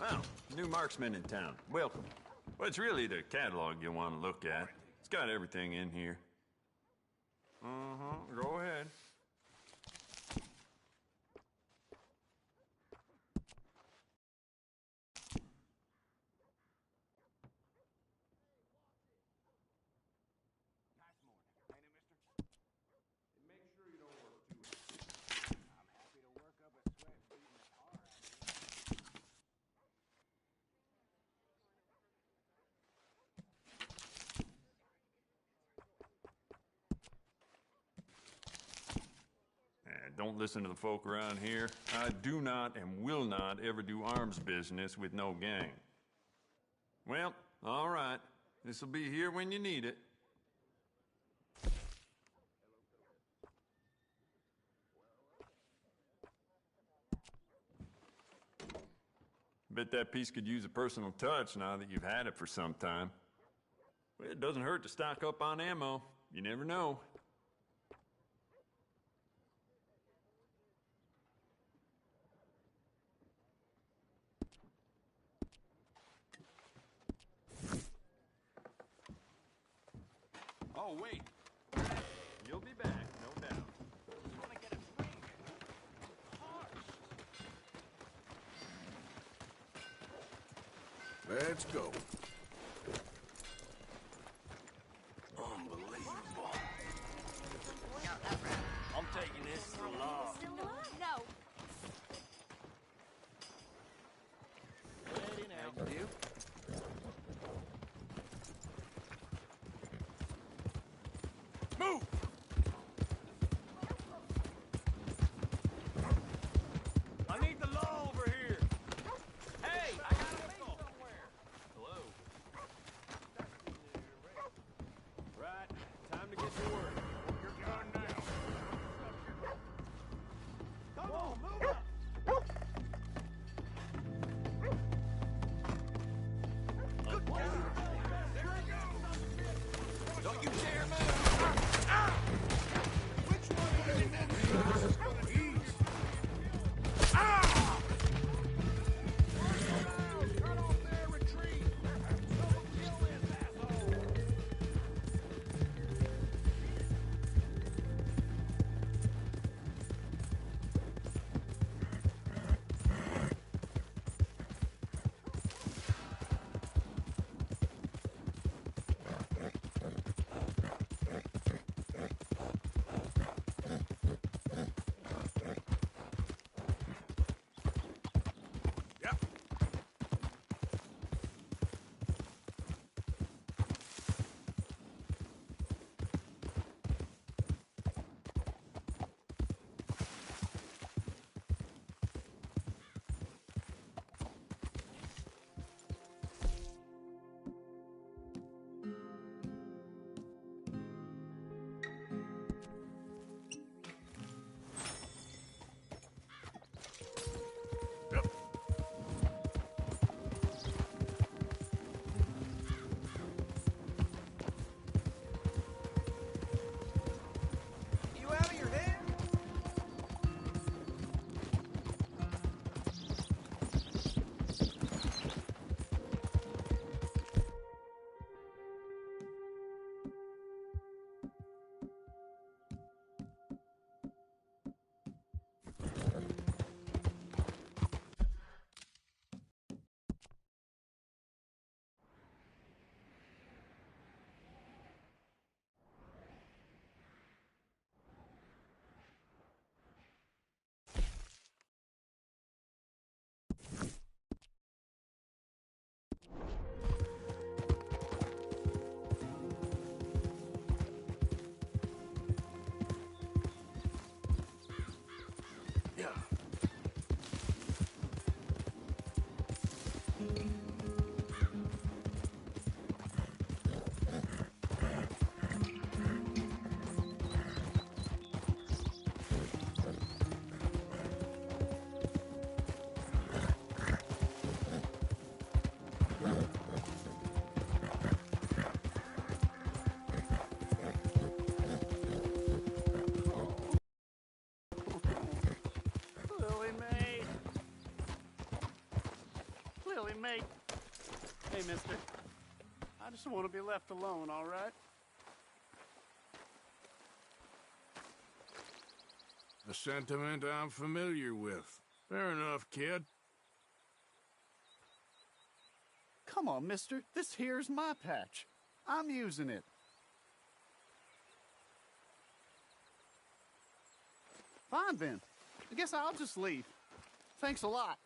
Well, new marksman in town. Welcome. Well, it's really the catalog you want to look at. It's got everything in here. Go ahead. Don't listen to the folk around here. I do not and will not ever do arms business with no gang. Well, all right. This'll be here when you need it. Bet that piece could use a personal touch now that you've had it for some time. Well, it doesn't hurt to stock up on ammo. You never know. Oh, wait. You'll be back, no doubt. You want to get a drink? Let's go. Unbelievable. I'm taking this to the law. No. Ready now. Thank you. Move! I need the law over here. Hey, I got a missile somewhere. Hello. Right, time to get to work. You're done now. Come on, move up. Good boy. There he goes. Don't you dare move! Which one of you ninjas is gonna ease? Cut off their retreat. Someone kill this asshole. You out of your head? silly mate. Hey, mister. I just want to be left alone, all right? A sentiment I'm familiar with. Fair enough, kid. Come on, mister. This here's my patch. I'm using it. Fine, then. I guess I'll just leave. Thanks a lot.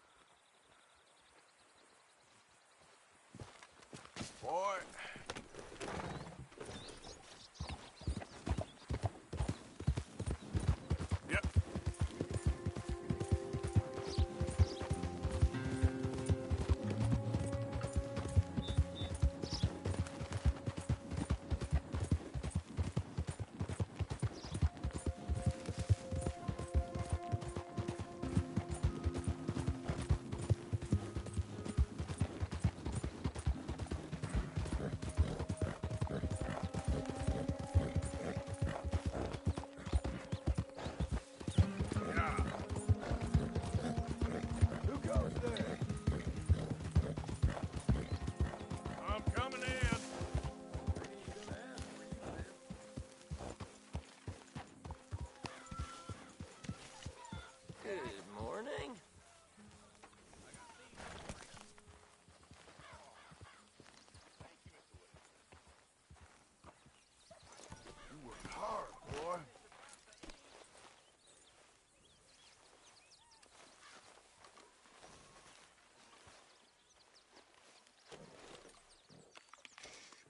Boy. Yep. I'm coming in. Good morning. You worked hard, boy.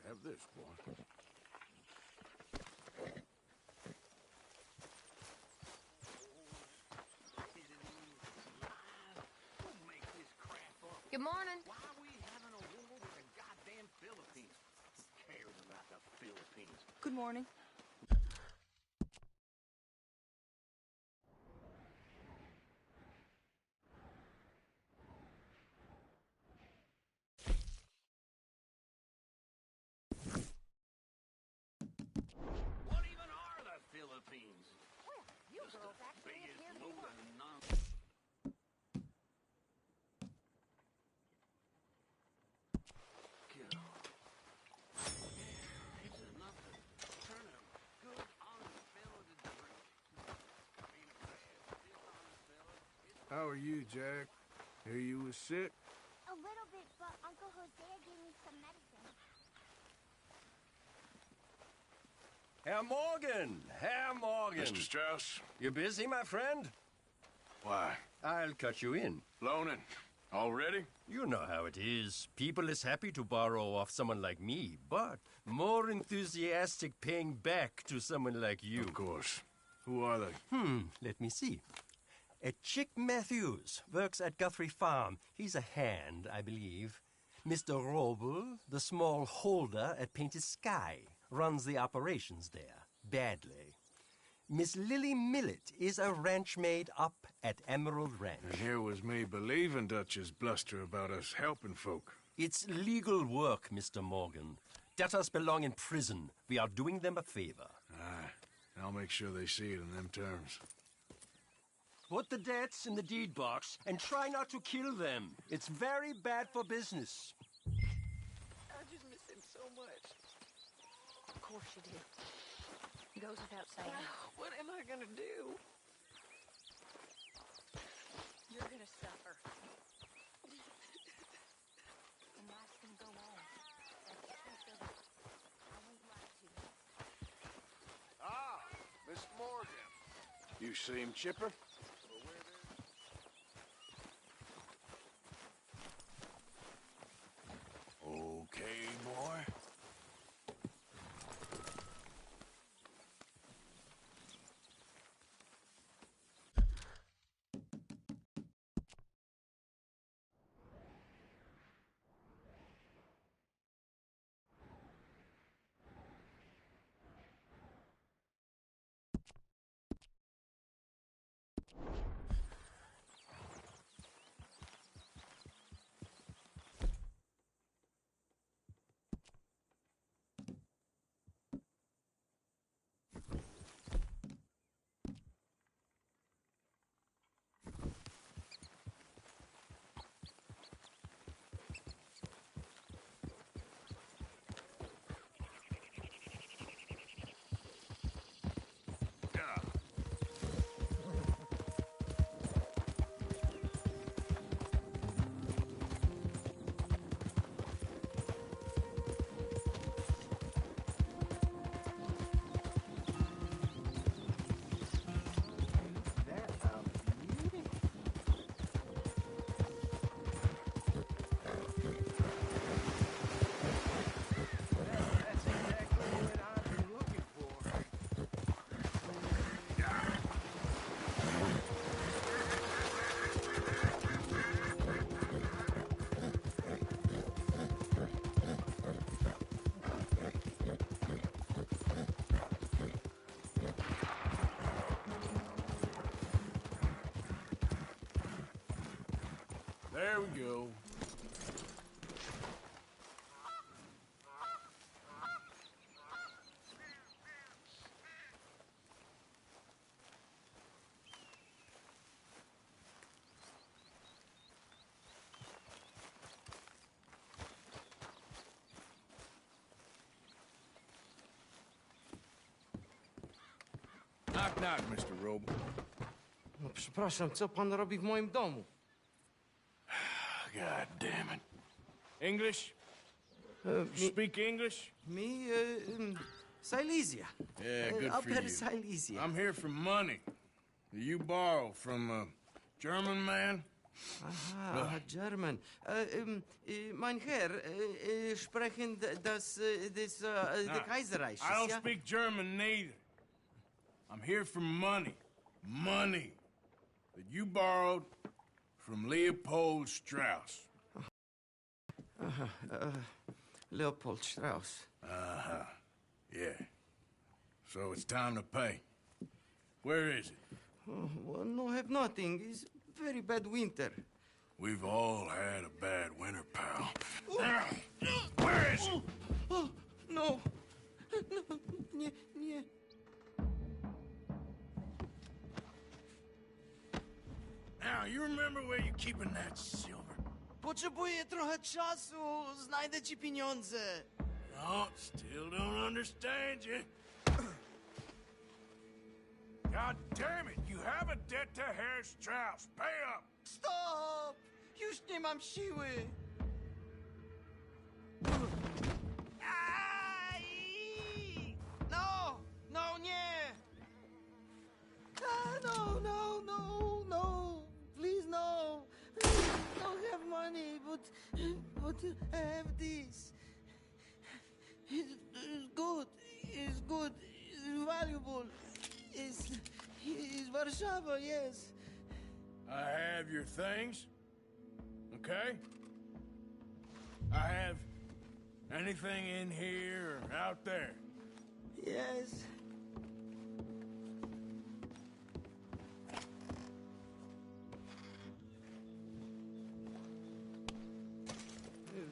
Have this, boy. Good morning. Why are we having a war with the goddamn Philippines? Who cares about the Philippines? Good morning. What even are the Philippines? Well, you girls actually Biggest live here load before. of nonsense. It's enough to turn a good, honest fella to drink. Ain't a bad, still honest fella. How are you, Jack? Hear you was sick? A little bit, but Uncle Hosea gave me some medicine. Herr Morgan! Herr Morgan! Mr. Strauss? You busy, my friend? Why? I'll cut you in. Loaning. Already? You know how it is. People is happy to borrow off someone like me, but more enthusiastic paying back to someone like you. Of course. Who are they? Let me see. Chick Matthews works at Guthrie Farm. He's a hand, I believe. Mr. Roble, the small holder at Painted Sky, runs the operations there, badly. Miss Lily Millet is a ranch maid up at Emerald Ranch. And here was me believing Dutch's bluster about us helping folk. It's legal work, Mr. Morgan. Debtors belong in prison. We are doing them a favor. Aye. I'll make sure they see it in them terms. Put the debts in the deed box and try not to kill them. It's very bad for business. I just miss him so much. Of course you do. Goes without saying. What am I gonna do? You're gonna suffer. And life's gonna go on. That's the truth of it. I won't lie to you. Ah, Miss Morgan. You seem chipper. Okay, boy. There we go. Knock, knock, Mr. Roble. No, przepraszam, co pan robi w moim domu? God damn it. English? You speak English? Me, Silesia. Yeah, good for Upper you. Silesia. I'm here for money that you borrow from a German man. Aha, German. Mein Herr, sprechen the Kaiserreich, I don't ja? speak German neither. I'm here for money. Money that you borrowed from Leopold Strauss. Leopold Strauss. Uh-huh. Yeah. So it's time to pay. Where is it? Oh, well, no, have nothing. It's very bad winter. We've all had a bad winter, pal. Where is it? Oh, no. No, nie, nie. Now, you remember where you're keeping that silver? Potrzebuję trochę czasu. Znajdę ci pieniądze. No, still don't understand you. God damn it, you have a debt to Herr Strauss. Pay up! Stop! Już nie mam siły. Aj! No! No, nie! No, no, no, no! Please, no! I don't have money, but I have this. It's good. It's good. It's valuable. It's Warszawa, yes. I have your things, okay? I have anything in here or out there. Yes.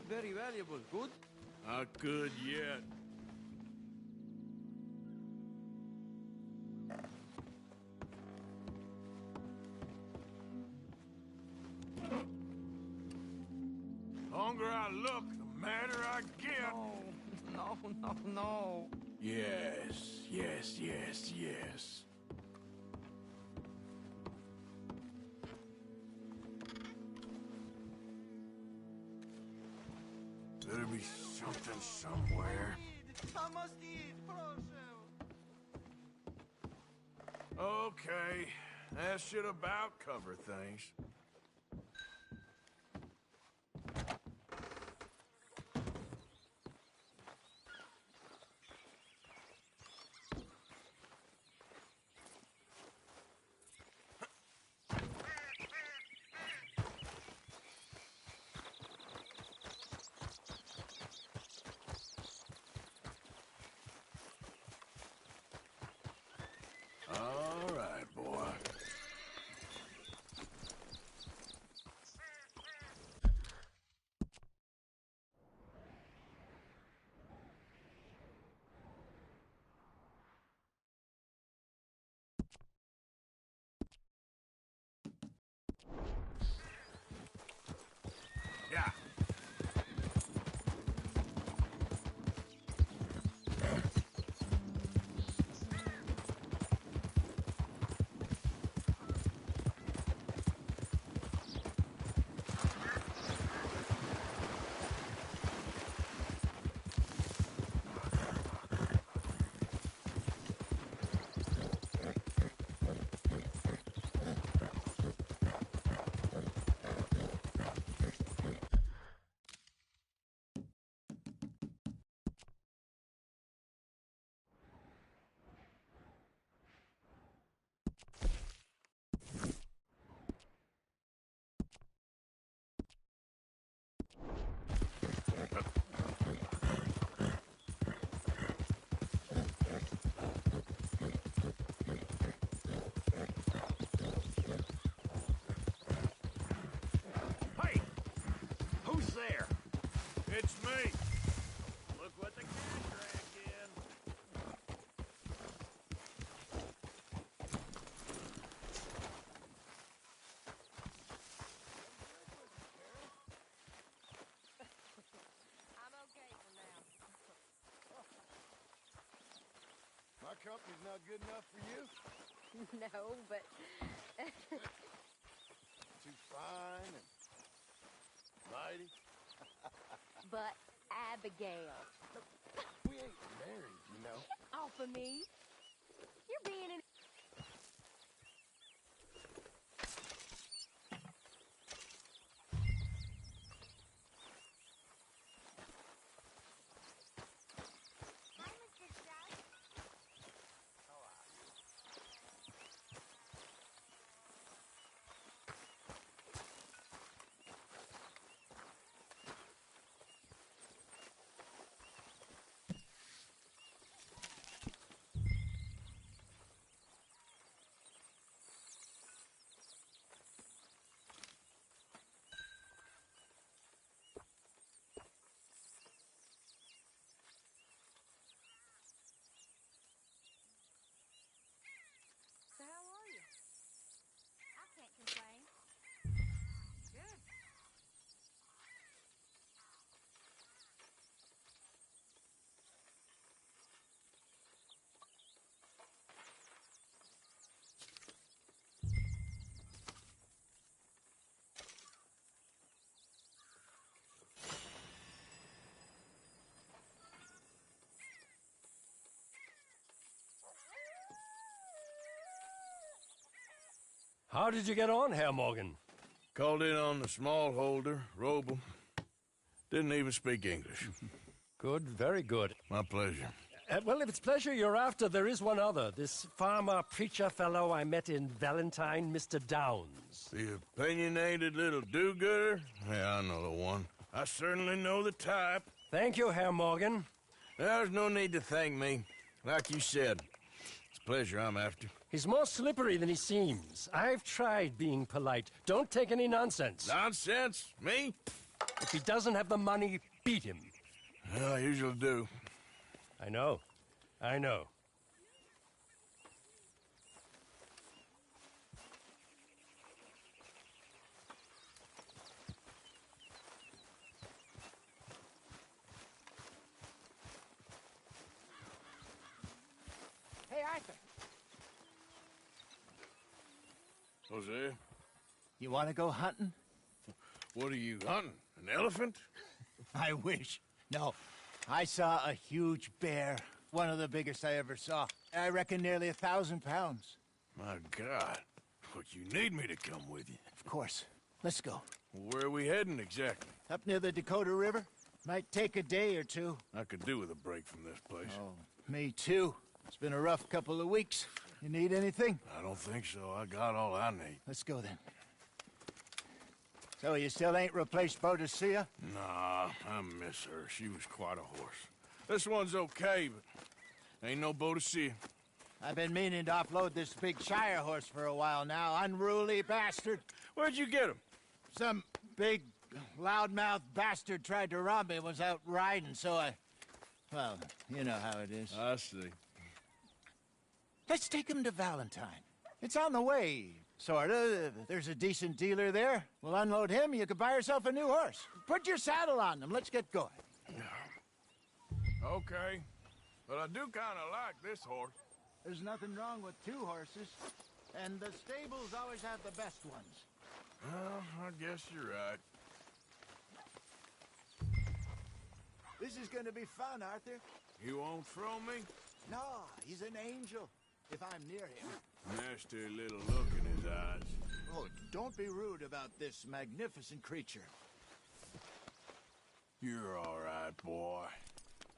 Very valuable. Good? Not good yet. The longer I look, the madder I get. No, no, no, no. Yes, yes, yes, yes. Better be something somewhere. I must eat, proszę. Okay, that should about cover things. All right, boy. It's me. Look what the cash dragged in. I'm okay for now. My company's not good enough for you? No, but Too fine and mighty? but Abigail. We ain't married, you know. Off of me. You're being an Hi, Mr. Stroud. So how are you? I can't complain. Good. How did you get on, Herr Morgan? Called in on the small holder, Roble. Didn't even speak English. Good, very good. My pleasure. Well, if it's pleasure you're after, there is one other. This farmer preacher fellow I met in Valentine, Mr. Downs. The opinionated little do-gooder? Yeah, I know the one. I certainly know the type. Thank you, Herr Morgan. There's no need to thank me. Like you said, it's a pleasure I'm after. He's more slippery than he seems. I've tried being polite. Don't take any nonsense. Nonsense? Me? If he doesn't have the money, beat him. Well, I usually do. I know. I know. Hey, Arthur, Jose, you want to go hunting? what are you hunting? An elephant? I wish. No, I saw a huge bear. One of the biggest I ever saw. I reckon nearly 1,000 pounds. My God. But you need me to come with you. Of course. Let's go. Where are we heading exactly? Up near the Dakota River. Might take a day or two. I could do with a break from this place. Oh, me too. It's been a rough couple of weeks. You need anything? I don't think so. I got all I need. Let's go then. So you still ain't replaced Boadicea? Nah, I miss her. She was quite a horse. This one's okay, but ain't no Boadicea. I've been meaning to offload this big Shire horse for a while now. Unruly bastard. Where'd you get him? Some big, loudmouth bastard tried to rob me and was out riding, so I... Well, you know how it is. I see. Let's take him to Valentine. It's on the way, sorta. There's a decent dealer there. We'll unload him, you can buy yourself a new horse. Put your saddle on them, let's get going. Okay. But I do kind of like this horse. There's nothing wrong with two horses, and the stables always have the best ones. Well, I guess you're right. This is gonna be fun, Arthur. You won't throw me? No, he's an angel, if I'm near him. Nasty little look in his eyes. Oh, don't be rude about this magnificent creature. You're all right, boy.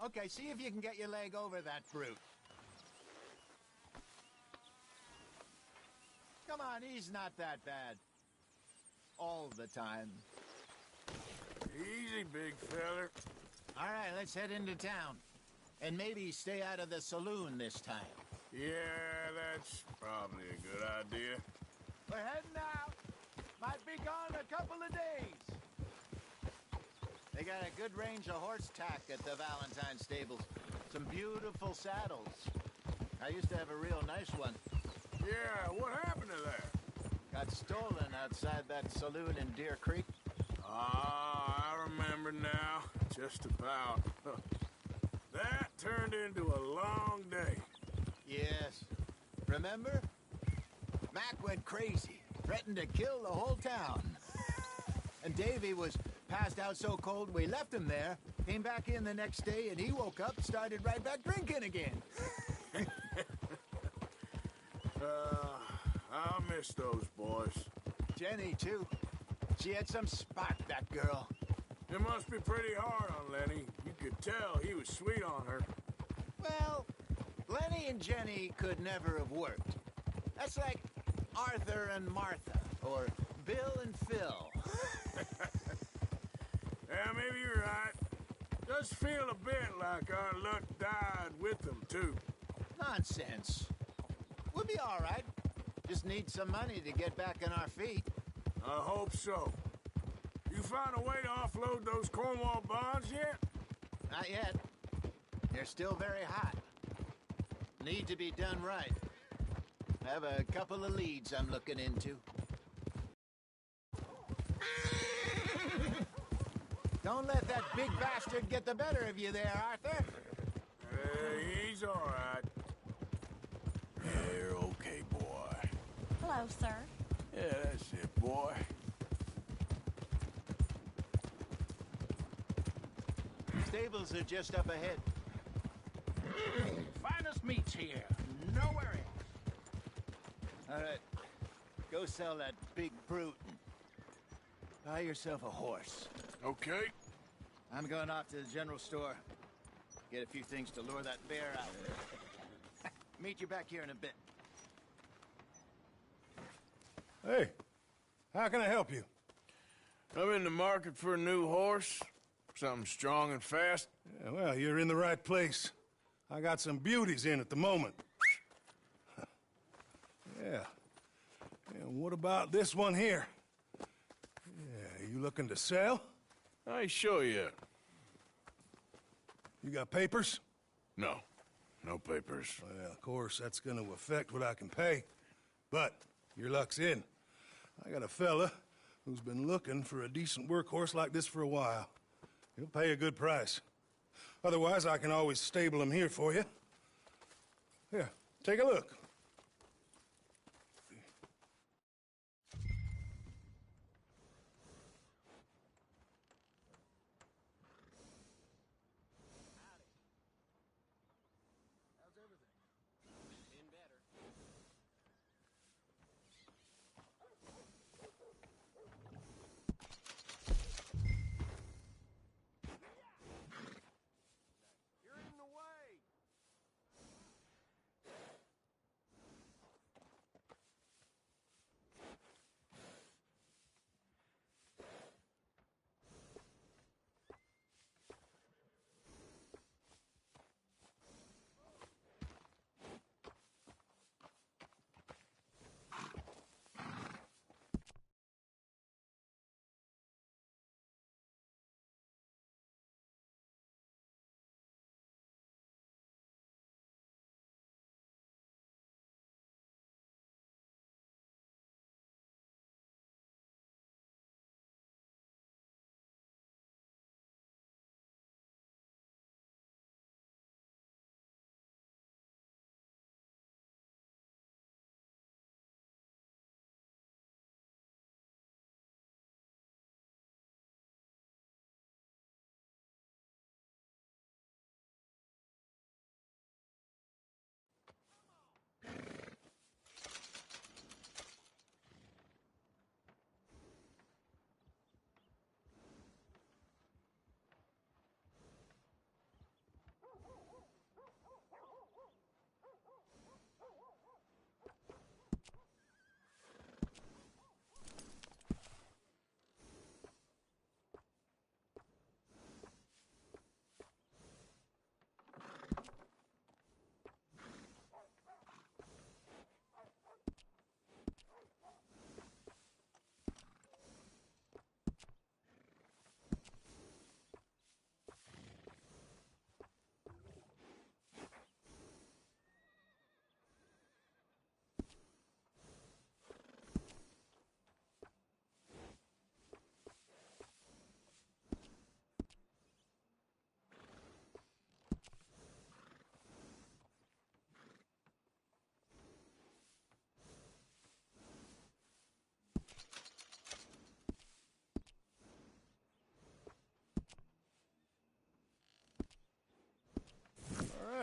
Okay, see if you can get your leg over that brute. Come on, he's not that bad. All the time. Easy, big feller. All right, let's head into town. And maybe stay out of the saloon this time. Yeah, that's probably a good idea. We're heading out. Might be gone a couple of days. They got a good range of horse tack at the Valentine stables. Some beautiful saddles. I used to have a real nice one. Yeah, what happened to that? Got stolen outside that saloon in Deer Creek. Ah, I remember now. Just about. That turned into a long day. Yes. Remember? Mac went crazy, threatened to kill the whole town. And Davy was passed out so cold we left him there, came back in the next day, and he woke up, started right back drinking again. I'll miss those boys. Jenny, too. She had some spark, that girl. It must be pretty hard on Lenny. You could tell he was sweet on her. Well, Lenny and Jenny could never have worked. That's like Arthur and Martha, or Bill and Phil. Yeah, maybe you're right. Does feel a bit like our luck died with them, too. Nonsense. We'll be all right. Just need some money to get back on our feet. I hope so. You find a way to offload those Cornwall bonds yet? Not yet. They're still very hot. Need to be done right. I have a couple of leads I'm looking into. Don't let that big bastard get the better of you there, Arthur. He's all right. Yeah, you're okay, boy. Hello, sir. Yeah, that's it, boy. Stables are just up ahead. Finest meats here. Nowhere else. All right. Go sell that big brute. Buy yourself a horse. Okay. I'm going off to the general store. Get a few things to lure that bear out. Meet you back here in a bit. Hey, how can I help you? I'm in the market for a new horse. Something strong and fast. Yeah, well, you're in the right place. I got some beauties in at the moment. Yeah. And what about this one here? Yeah, you looking to sell? I ain't sure yet. You got papers? No. No papers. Well, of course, that's going to affect what I can pay. But your luck's in. I got a fella who's been looking for a decent workhorse like this for a while. He'll pay a good price. Otherwise, I can always stable him here for you. Here, take a look. You're in the way.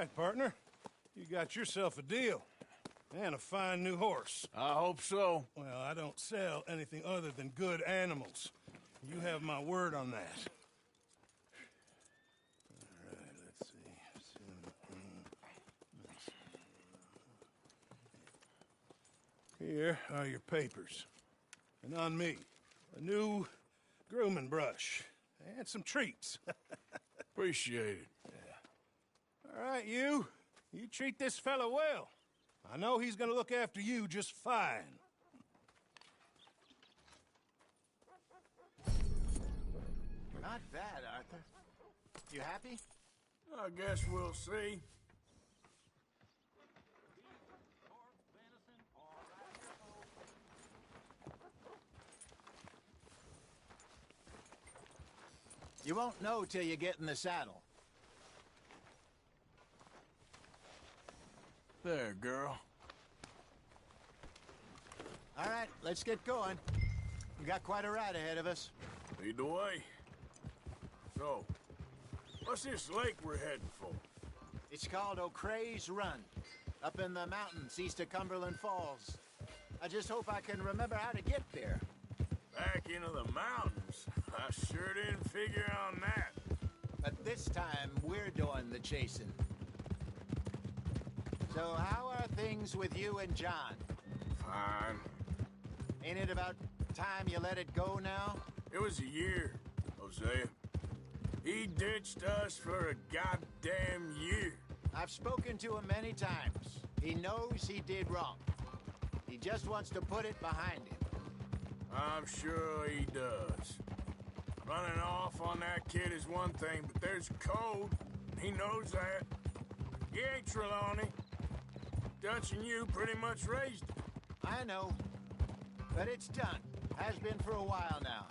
right, partner. You got yourself a deal. And a fine new horse. I hope so. Well, I don't sell anything other than good animals. You have my word on that. All right, let's see. Here are your papers. And on me, a new grooming brush. And some treats. Appreciate it. All right, you. You treat this fella well. I know he's gonna look after you just fine. Not bad, Arthur. You happy? I guess we'll see. You won't know till you get in the saddle. There, girl. All right, let's get going. We got quite a ride ahead of us. Lead the way. So, what's this lake we're heading for? It's called O'Creagh's Run, up in the mountains east of Cumberland Falls. I just hope I can remember how to get there. Back into the mountains? I sure didn't figure on that. But this time, we're doing the chasing. So how are things with you and John? Fine. Ain't it about time you let it go now? It was a year, Hosea. He ditched us for a goddamn year. I've spoken to him many times. He knows he did wrong. He just wants to put it behind him. I'm sure he does. Running off on that kid is one thing, but there's code. He knows that. He ain't Trelawney. Dutch and you pretty much raised him. I know. But it's done. Has been for a while now.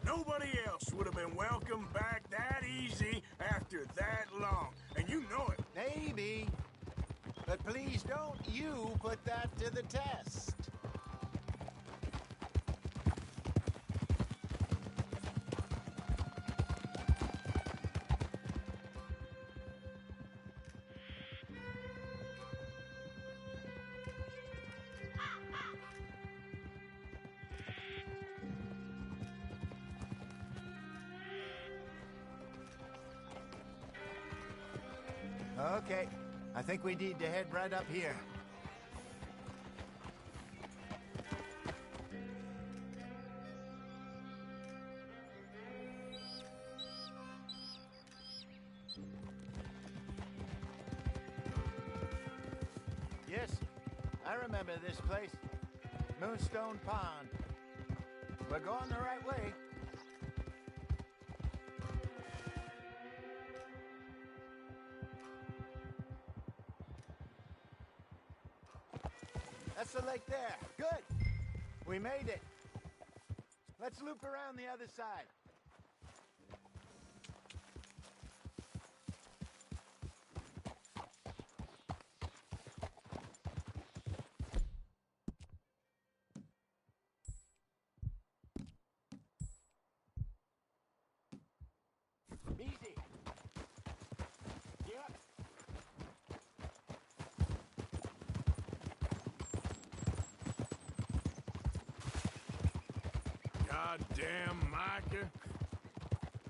Nobody else would have been welcomed back that easy after that long. And you know it. Maybe. But please don't you put that to the test. Okay, I think we need to head right up here. Yes, I remember this place. Moonstone Pond. We're going the right way. That's the lake there. Good. We made it. Let's loop around the other side. Easy. Yep. Goddamn Micah.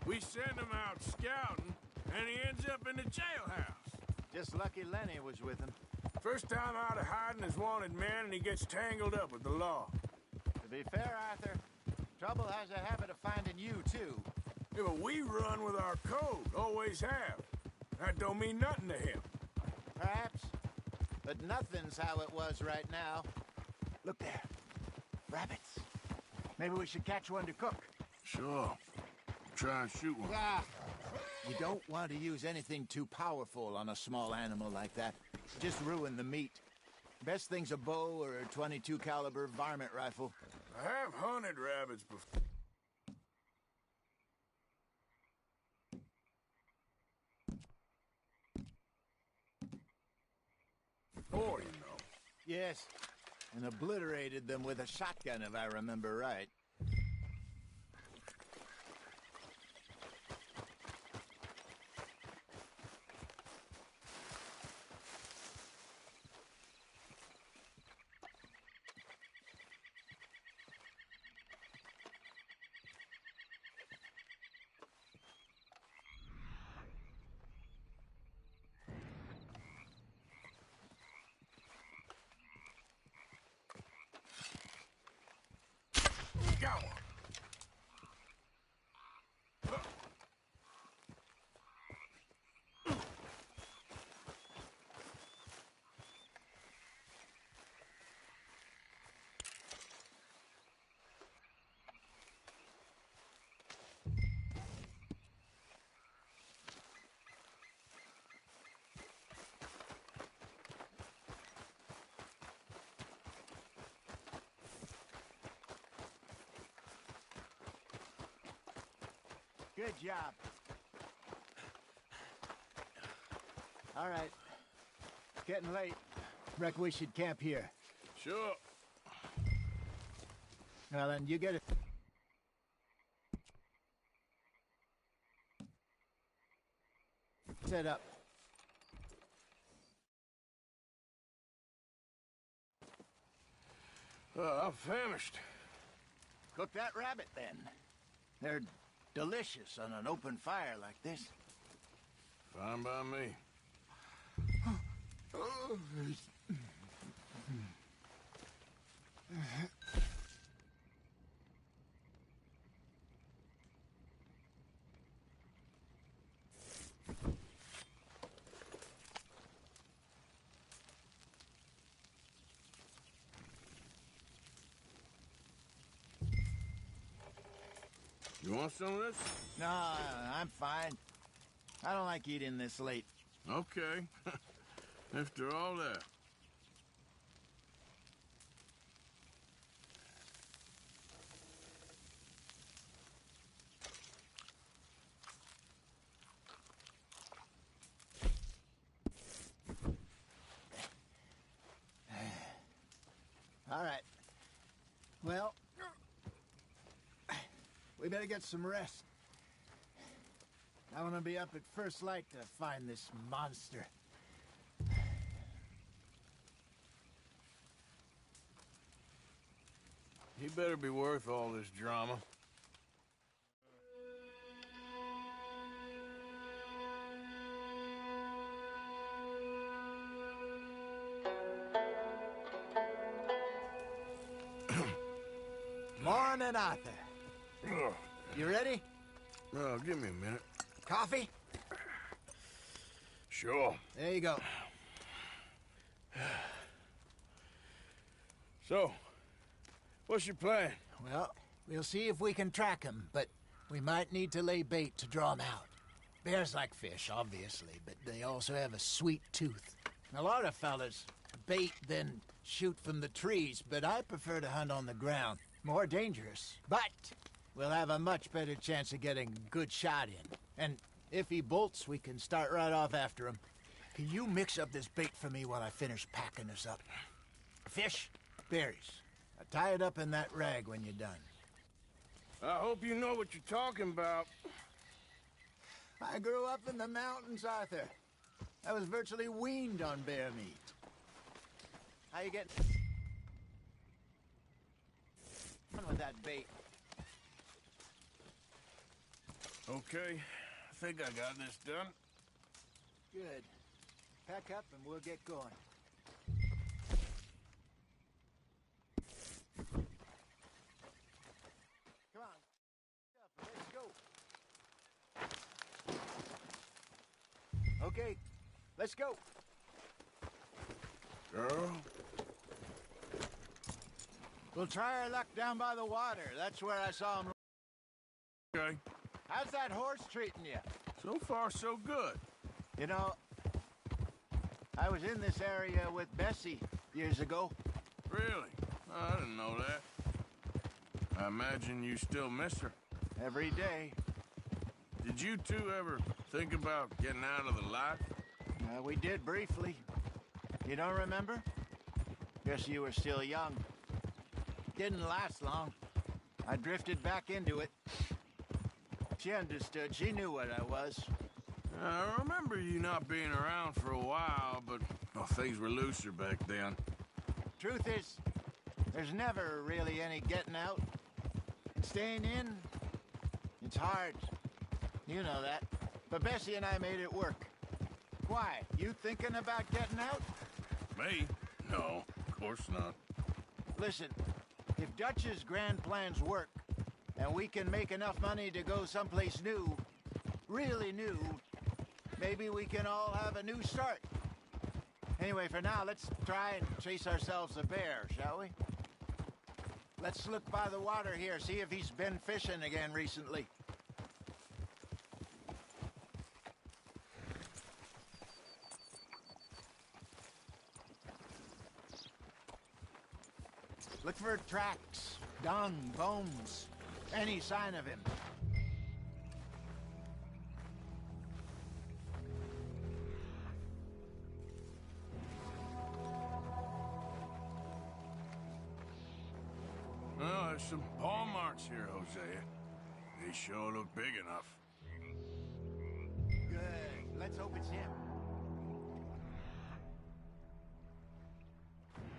We send him out scouting, and he ends up in the jailhouse. Just lucky Lenny was with him. First time out of hiding as wanted man, and he gets tangled up with the law. To be fair, Arthur, trouble has a habit of finding you, too. Yeah, but we run with our code, always have. That don't mean nothing to him. Perhaps. But nothing's how it was right now. Look there. Rabbits. Maybe we should catch one to cook. Sure. Try and shoot one. Ah! You don't want to use anything too powerful on a small animal like that. Just ruin the meat. Best thing's a bow or a .22 caliber varmint rifle. I have hunted rabbits before. Before, you know. Yes, and obliterated them with a shotgun, if I remember right. Good job. All right. It's getting late. Reckon we should camp here. Sure. Well, then, you get it. Set up. I'm famished. Cook that rabbit, then. They're delicious on an open fire like this. Fine by me. You want some of this? No, I'm fine. I don't like eating this late. Okay. After all that. All right. Well, we better get some rest. I want to be up at first light to find this monster. He better be worth all this drama. Morning, Arthur. You ready? Well, give me a minute. Coffee? Sure. There you go. So, what's your plan? Well, we'll see if we can track him, but we might need to lay bait to draw him out. Bears like fish, obviously, but they also have a sweet tooth. A lot of fellas bait, then shoot from the trees, but I prefer to hunt on the ground. More dangerous, but we'll have a much better chance of getting a good shot in. And if he bolts, we can start right off after him. Can you mix up this bait for me while I finish packing this up? Fish, berries. Tie it up in that rag when you're done. I hope you know what you're talking about. I grew up in the mountains, Arthur. I was virtually weaned on bear meat. How you getting on with that bait? Okay, I think I got this done. Good. Pack up and we'll get going. Come on. Let's go. Okay, let's go. Girl? We'll try our luck down by the water. That's where I saw him. Okay. How's that horse treating you? So far, so good. You know, I was in this area with Bessie years ago. Really? I didn't know that. I imagine you still miss her. Every day. Did you two ever think about getting out of the life? We did briefly. You don't remember? Guess you were still young. Didn't last long. I drifted back into it. She understood. She knew what I was. I remember you not being around for a while, but well, things were looser back then. Truth is, there's never really any getting out. Staying in, it's hard. You know that. But Bessie and I made it work. Why? You thinking about getting out? Me? No, of course not. Listen, if Dutch's grand plans work, and we can make enough money to go someplace new, really new, maybe we can all have a new start. Anyway, for now, let's try and chase ourselves a bear, shall we? Let's look by the water here, see if he's been fishing again recently. Look for tracks, dung, bones, any sign of him. There's some paw marks here, Hosea. They sure look big enough. Good. Let's hope it's him.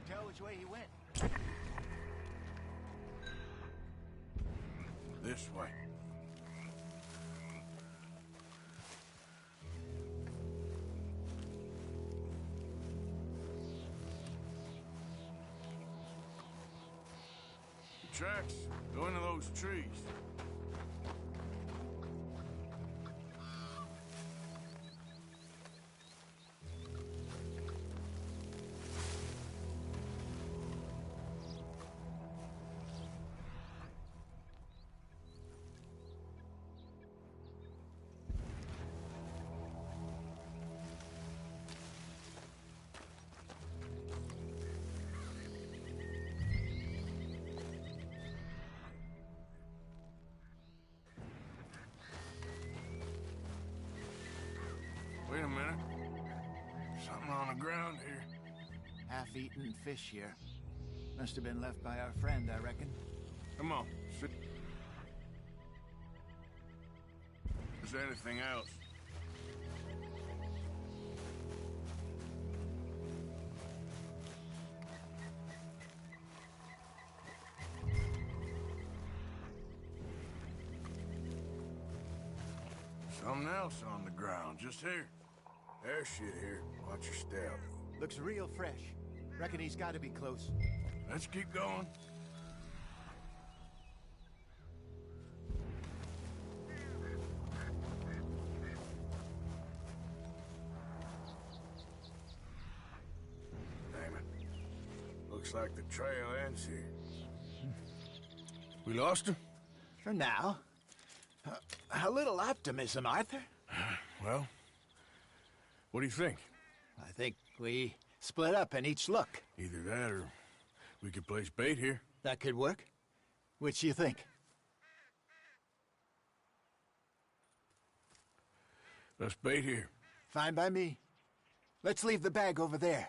Tell which way he went. This way. Tracks. Go into those trees. Wait a minute. Something on the ground here. Half-eaten fish here. Must have been left by our friend, I reckon. Come on, sit. Is there anything else? Something else on the ground, just here. There's shit here. Watch your step. Looks real fresh. Reckon he's got to be close. Let's keep going. Damn it. Looks like the trail ends here. We lost him? For now. A little optimism, Arthur. Well, what do you think? I think we split up and each look. Either that or we could place bait here. That could work. Which you think? Let's bait here. Fine by me. Let's leave the bag over there.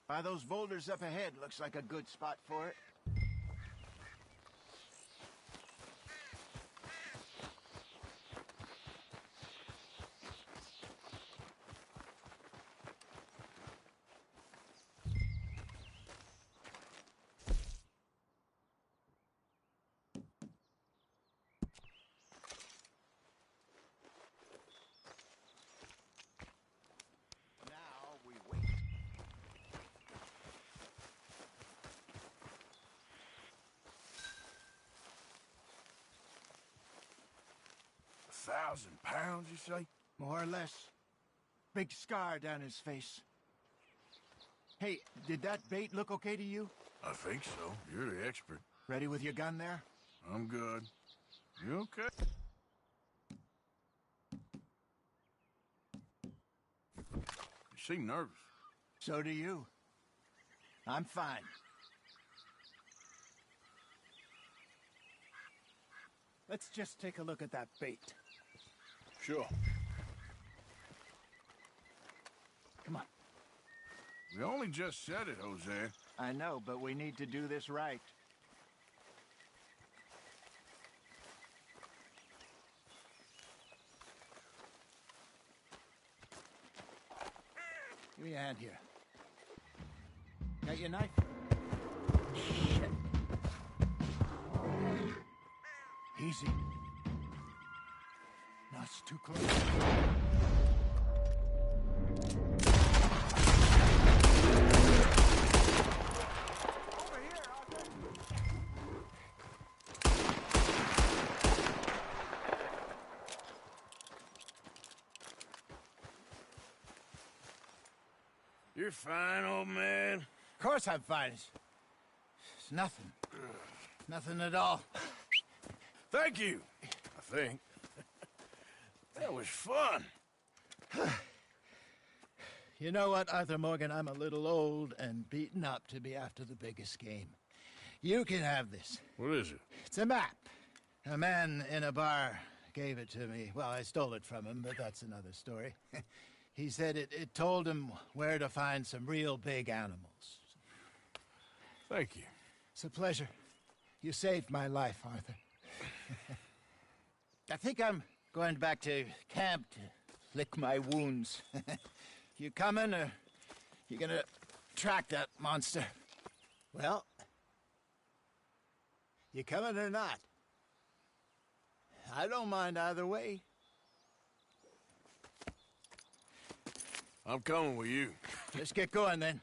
By those boulders up ahead, looks like a good spot for it. £1,000, you say? More or less. Big scar down his face. Hey, did that bait look okay to you? I think so. You're the expert. Ready with your gun there? I'm good. You okay? You seem nervous. So do you. I'm fine. Let's just take a look at that bait. Sure. Come on. We only just said it, Jose. I know, but we need to do this right. Give me a hand here. Got your knife? Shit. Easy. No, it's too close. Over here, Arthur. You're fine, old man. Of course I'm fine. It's nothing. Nothing at all. Thank you, I think. That was fun. You know what, Arthur Morgan? I'm a little old and beaten up to be after the biggest game. You can have this. What is it? It's a map. A man in a bar gave it to me. Well, I stole it from him, but that's another story. He said it told him where to find some real big animals. Thank you. It's a pleasure. You saved my life, Arthur. I think I'm going back to camp to lick my wounds. You coming, or you gonna track that monster? Well, you coming or not? I don't mind either way. I'm coming with you. Let's get going, then.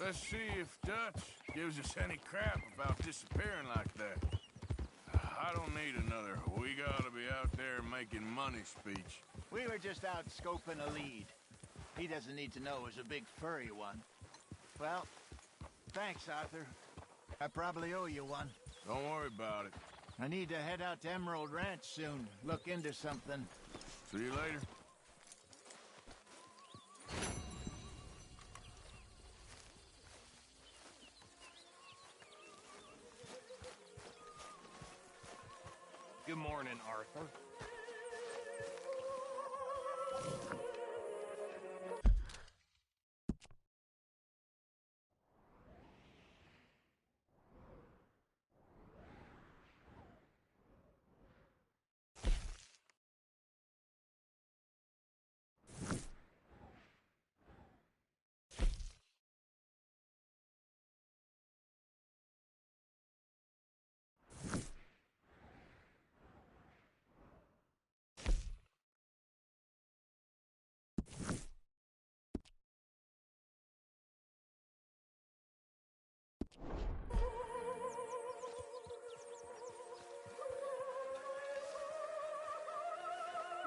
Let's see if Dutch gives us any crap about disappearing like that. I don't need another "we gotta be out there making money" speech. We were just out scoping a lead. He doesn't need to know it was a big furry one. Well, thanks, Arthur. I probably owe you one. Don't worry about it. I need to head out to Emerald Ranch soon. Look into something. See you later. Good morning, Arthur.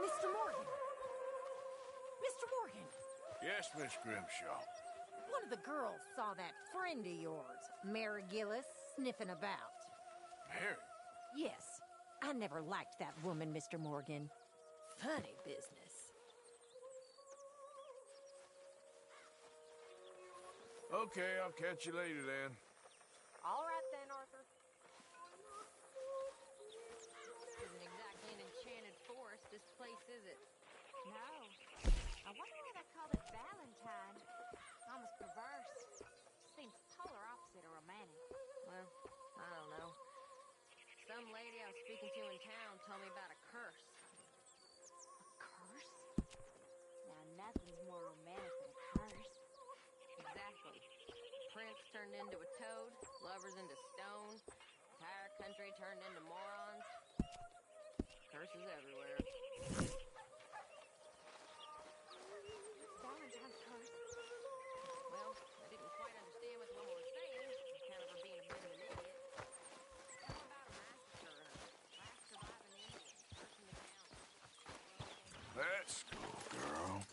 Mr. Morgan! Mr. Morgan! Yes, Miss Grimshaw. One of the girls saw that friend of yours, Mary Gillis, sniffing about. Mary? Yes. I never liked that woman, Mr. Morgan. Funny business. Okay, I'll catch you later then. All right then, Arthur. Isn't exactly an enchanted forest, this place, is it? No. I wonder why they called it Valentine. Almost perverse. Seems polar opposite of romantic. Well, I don't know. Some lady I was speaking to in town told me about a curse. A curse? Now, nothing's more romantic than a curse. Exactly. Prince turned into a toad, lovers into stone, entire country turned into morons. Curses everywhere. Valentine's curse. Well, I didn't quite understand what the woman was saying. Kind of her being a bit of an idiot. Something about a massacre and a last surviving Indian cursing the town. Let's go, girl.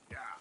Yeah.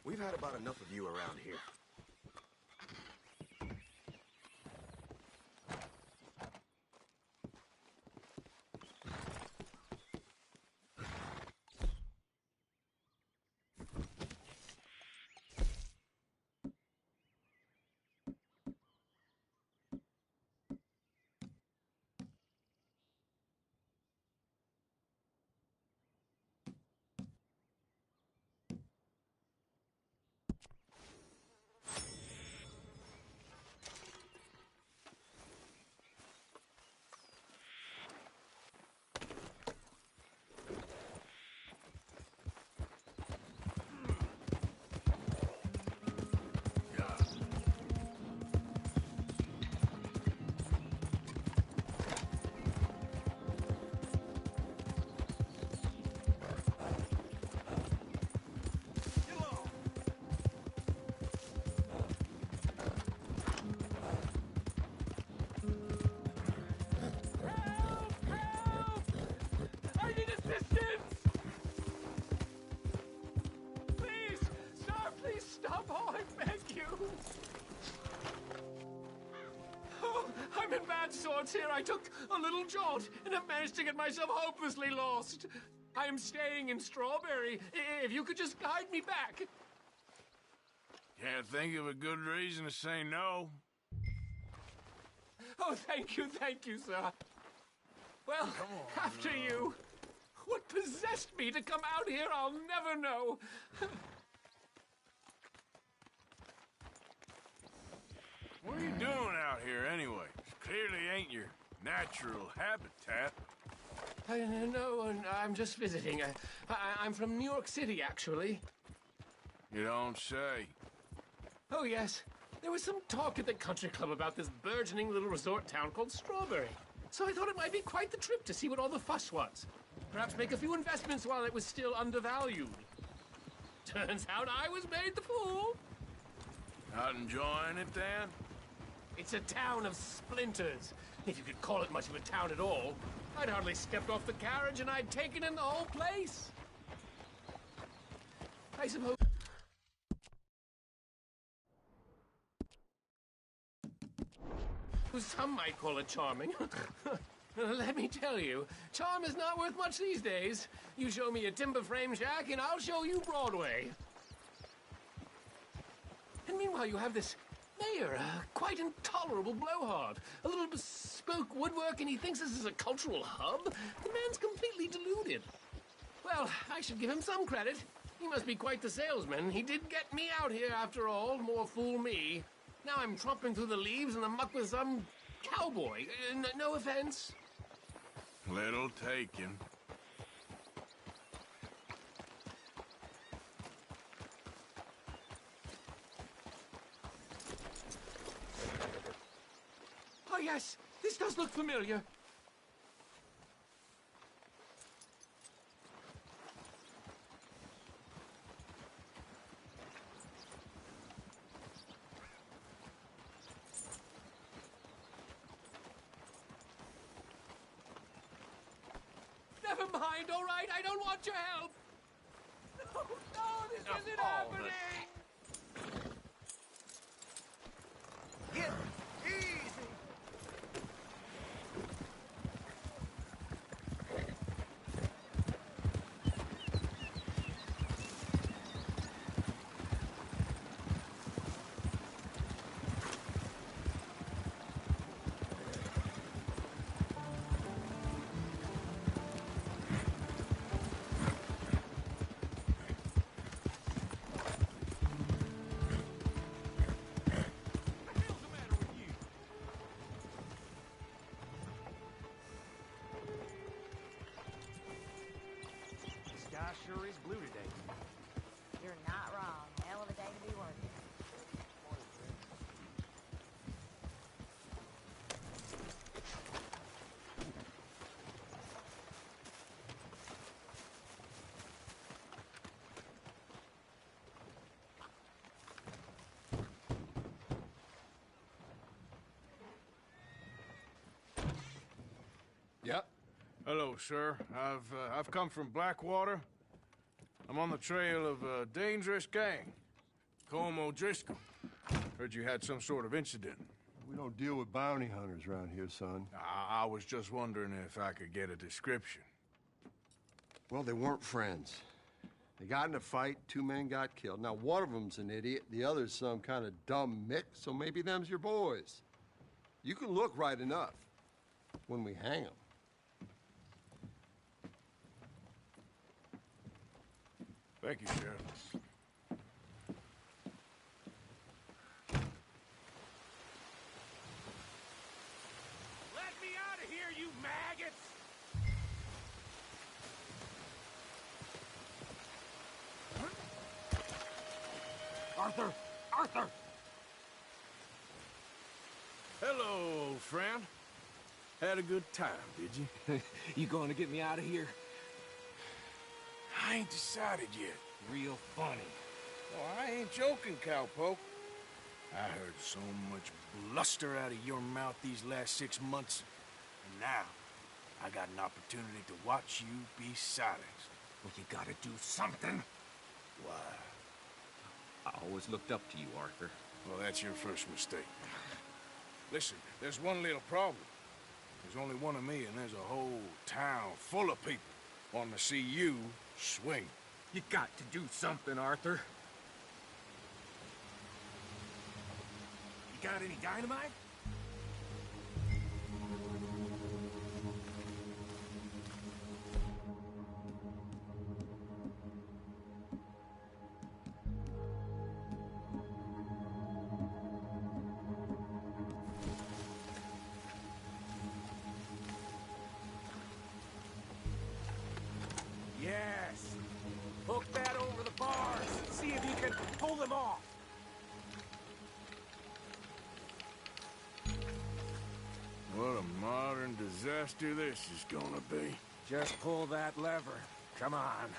We've had about enough of you around here. I'm in bad sorts here. I took a little jaunt and have managed to get myself hopelessly lost. I am staying in Strawberry. If you could just guide me back. Can't think of a good reason to say no. Oh, thank you, sir. Well, after you. What possessed me to come out here, I'll never know. What are you doing out here anyway? Clearly ain't your natural habitat. No, I'm just visiting. I'm from New York City, actually. You don't say. Oh, yes. There was some talk at the country club about this burgeoning little resort town called Strawberry. So I thought it might be quite the trip to see what all the fuss was. Perhaps make a few investments while it was still undervalued. Turns out I was made the fool. Not enjoying it, then? It's a town of splinters, if you could call it much of a town at all. I'd hardly stepped off the carriage and I'd taken in the whole place. I suppose... Some might call it charming. Let me tell you, charm is not worth much these days. You show me a timber frame shack and I'll show you Broadway. And meanwhile you have this mayor, a quite intolerable blowhard. A little bespoke woodwork and he thinks this is a cultural hub? The man's completely deluded. Well, I should give him some credit. He must be quite the salesman. He did get me out here after all, more fool me. Now I'm tromping through the leaves in the muck with some cowboy. No offense. Little taken. Oh, yes. This does look familiar. Never mind, all right? I don't want your help. No, this isn't happening. Get easy. Sure is blue today. You're not wrong. Hell of a day to be working. Yep. Hello, sir. I've come from Blackwater. I'm on the trail of a dangerous gang. Colm O'Driscoll. Heard you had some sort of incident. We don't deal with bounty hunters around here, son. I was just wondering if I could get a description. Well, they weren't friends. They got in a fight, 2 men got killed. Now, one of them's an idiot, the other's some kind of dumb mick, so maybe them's your boys. You can look right enough when we hang them. Thank you, Sheriff. Let me out of here, you maggots! Arthur! Arthur! Hello, old friend. Had a good time, did you? You going to get me out of here? I ain't decided yet. Real funny. Oh, I ain't joking, cowpoke. I heard so much bluster out of your mouth these last 6 months. And now, I got an opportunity to watch you be silenced. Well, you gotta do something. Why? I always looked up to you, Arthur. Well, that's your first mistake. Listen, there's one little problem. There's only one of me, and there's a whole town full of people wanting to see you swing. You got to do something, Arthur. You got any dynamite? Yes! Hook that over the bars. See if you can pull them off. What a modern disaster this is gonna be. Just pull that lever. Come on.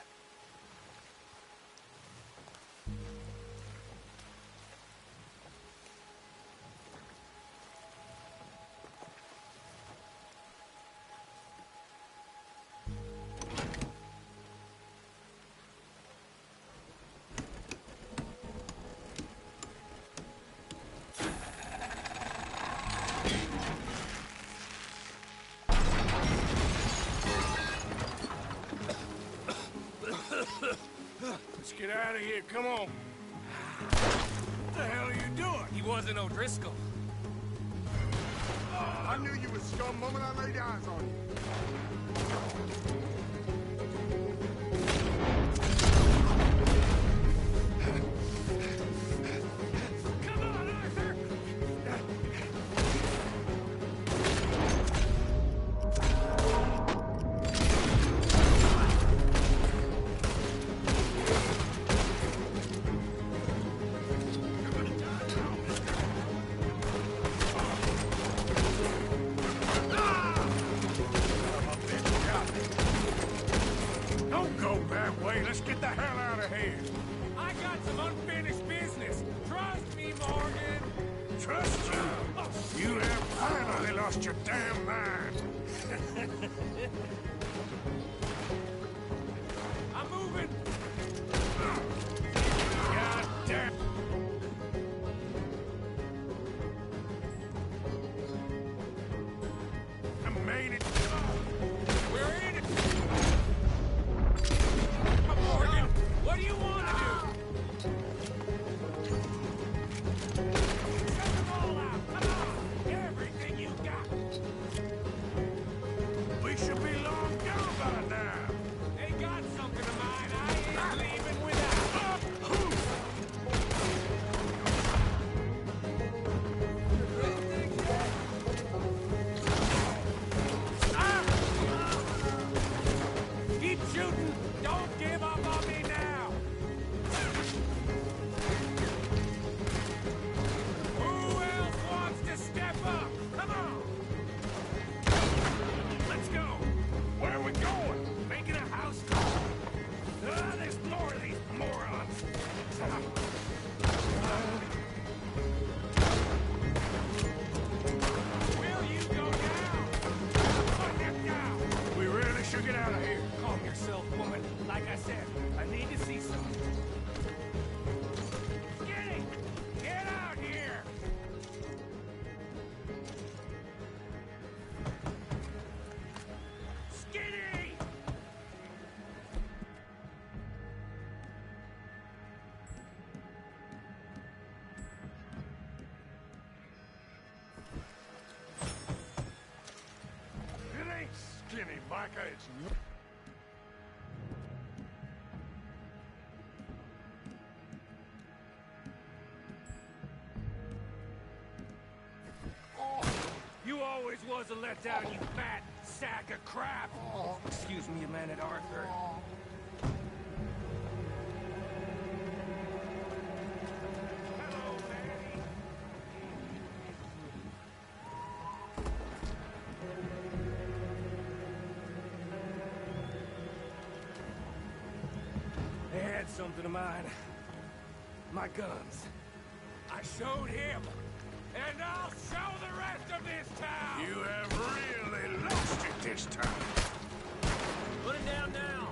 Let's get out of here, come on. What the hell are you doing? He wasn't O'Driscoll. I knew you was scum the moment I laid eyes on you. Come on, Arthur! Don't go that way. Let's get the hell out of here. I got some unfinished business. Trust me, Morgan. Trust you? You have finally lost your damn mind. I'm moving. God damn. I made it. We're in it. Morgan, what do you want to do? Set them all out. Come on. Everything you got. We should be long gone by now. They got something of mine. I ain't leaving without. Keep shooting. Don't give up on me now. Who else wants to step up? Come on. Let's go. Where are we going? Making a house call. There's more of these morons. Will you go down? Put him down. We really should get out of here. Calm yourself, woman. Like I said, I need to see something. Get it's... You always was a letdown, you fat sack of crap! Excuse me a minute, Arthur. Hello, Manny. They had something of mine. My guns. I showed him. And I'll show the rest of this town! You have really lost it this time. Put it down now!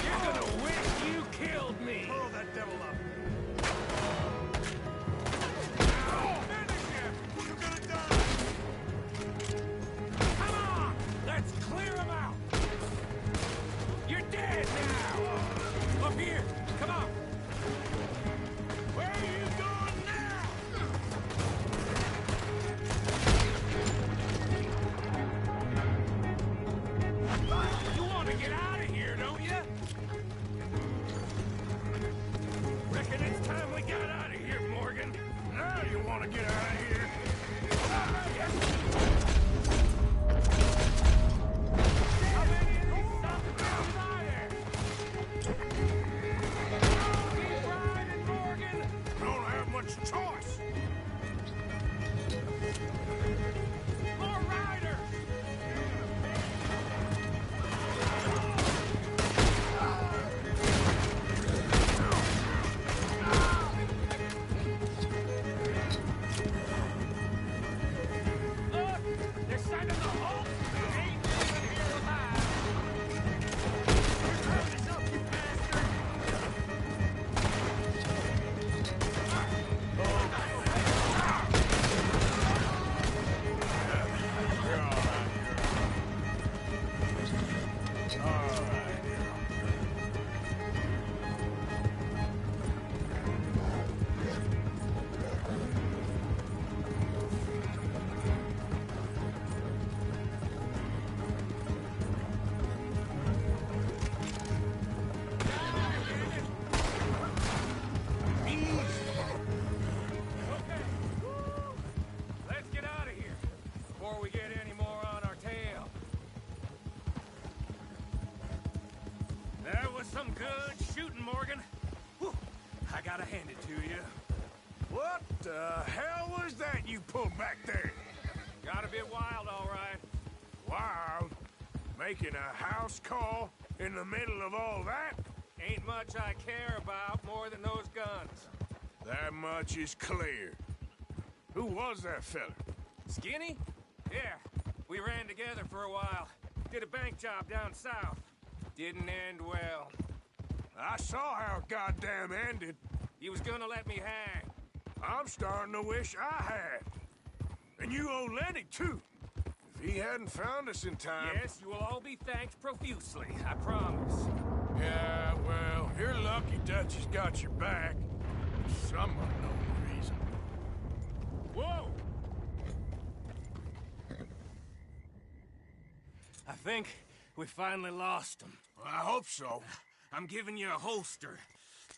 You're gonna wish you killed me! Pull that devil up. Let's clear him out! You're dead now! Up here! Come on! Where are you going now? You want to get out of here, don't you? Reckon it's time we got out of here, Morgan. Now you want to get out of here? How many of these sons of bitches are there? Keep riding, Morgan! Don't have much choice. More riders! Look! They're sending the whole ain't leaving here alive! You're turning us up, you bastard! Okay. Let's get out of here before we get any more on our tail. That was some good shooting, Morgan. Whew. I gotta hand it to you. What the hell was that you pulled back there? Got a bit wild, all right. Wild? Making a house call in the middle of all that? Ain't much I care about more than those guns. That much is clear. Who was that fella? Skinny? Yeah, we ran together for a while. Did a bank job down south. Didn't end well. I saw how it goddamn ended. He was gonna let me hang. I'm starting to wish I had. And you owe Lenny, too. If he hadn't found us in time... Yes, you will all be thanked profusely, I promise. Yeah, well, you're lucky Dutch has got your back. For some unknown reason. Whoa! I think we finally lost him. Well, I hope so. I'm giving you a holster.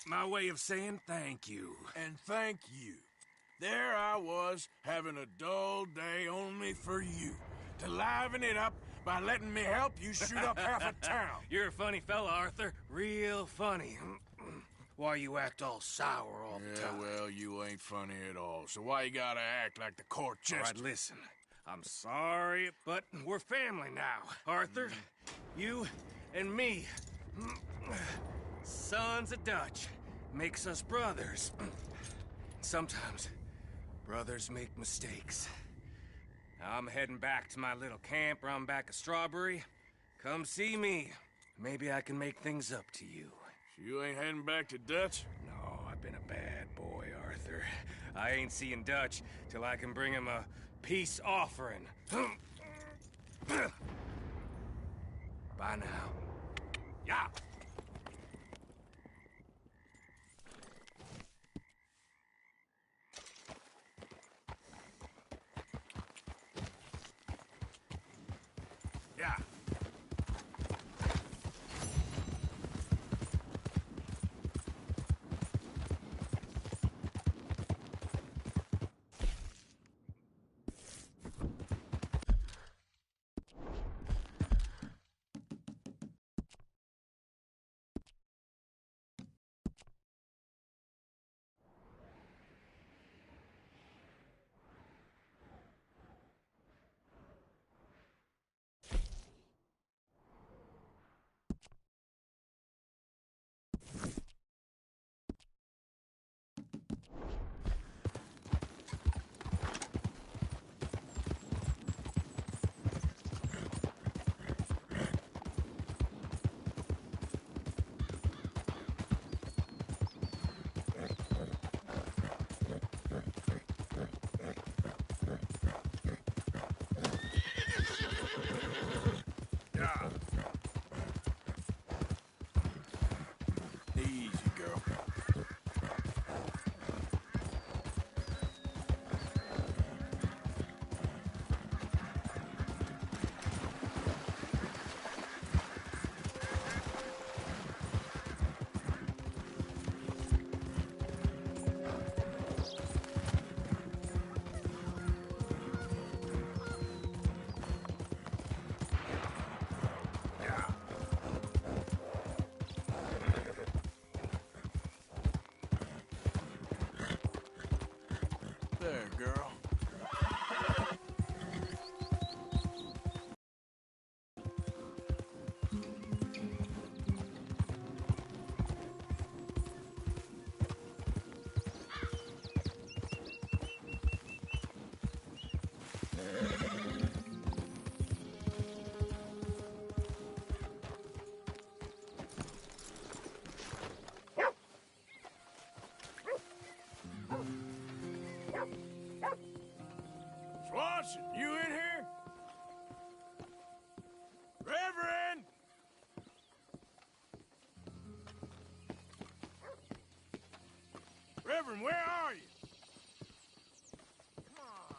My way of saying thank you. And thank you. There I was, having a dull day only for you. To liven it up by letting me help you shoot up half a town. You're a funny fella, Arthur. Real funny. Why you act all sour all the time? Yeah, well, you ain't funny at all. So why you gotta act like the court All jester? right, listen. I'm sorry, but we're family now, Arthur. You and me. Sons of Dutch. Makes us brothers. Sometimes brothers make mistakes. I'm heading back to my little camp around back of Strawberry. Come see me. Maybe I can make things up to you. You ain't heading back to Dutch? No, I've been a bad boy, Arthur. I ain't seeing Dutch till I can bring him a peace offering. Bye now. Yeah. Yeah. Easy, girl. There, girl. Swanson, you in here? Reverend! Reverend, where are you? Come on.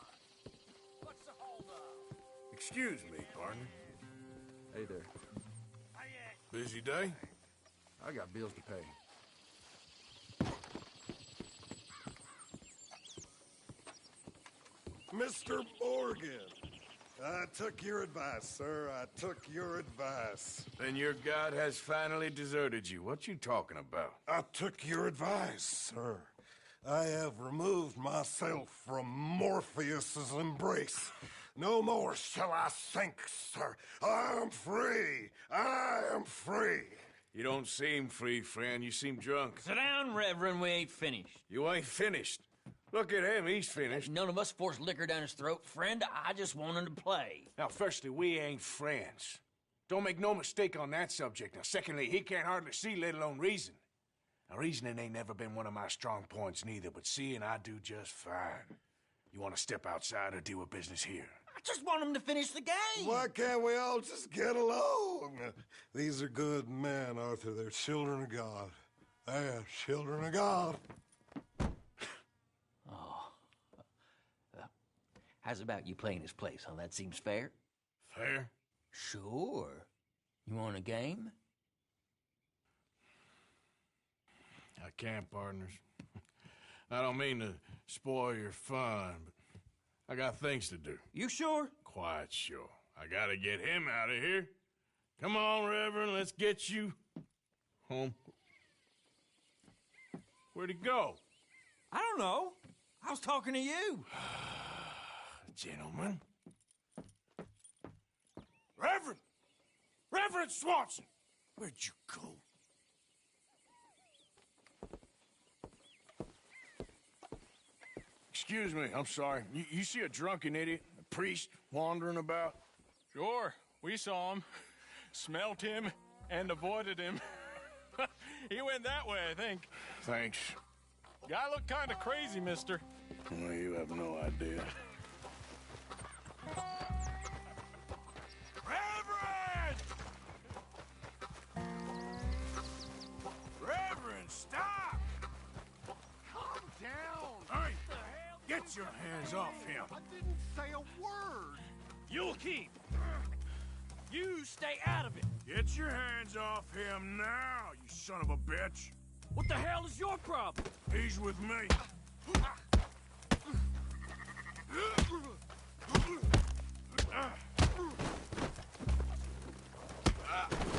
What's the holdup? Excuse me, partner. Hey there. Busy day? I got bills to pay. Mr. Morgan, I took your advice, sir. I took your advice. Then your God has finally deserted you. What you talking about? I took your advice, sir. I have removed myself from Morpheus's embrace. No more shall I sink, sir. I am free. I am free. You don't seem free, friend. You seem drunk. Sit down, Reverend. We ain't finished. You ain't finished. Look at him. He's finished. None of us forced liquor down his throat, friend. I just want him to play. Now, firstly, we ain't friends. Don't make no mistake on that subject. Now, secondly, he can't hardly see, let alone reason. Now, reasoning ain't never been one of my strong points neither, but seeing I do just fine. You want to step outside or deal with business here? I just want him to finish the game. Why can't we all just get along? These are good men, Arthur. They're children of God. They are children of God. How's about you playing his place, huh? That seems fair? Fair? Sure. You want a game? I can't, partners. I don't mean to spoil your fun, but I got things to do. You sure? Quite sure. I gotta get him out of here. Come on, Reverend, let's get you home. Where'd he go? I don't know. I was talking to you. Gentlemen. Reverend! Reverend Swanson! Where'd you go? Excuse me, I'm sorry. You see a drunken idiot, a priest, wandering about? Sure, we saw him, smelt him, and avoided him. He went that way, I think. Thanks. Guy looked kind of crazy, mister. Well, you have no idea. your hands off him. I didn't say a word. You'll keep. You stay out of it. Get your hands off him now, you son of a bitch. What the hell is your problem? He's with me.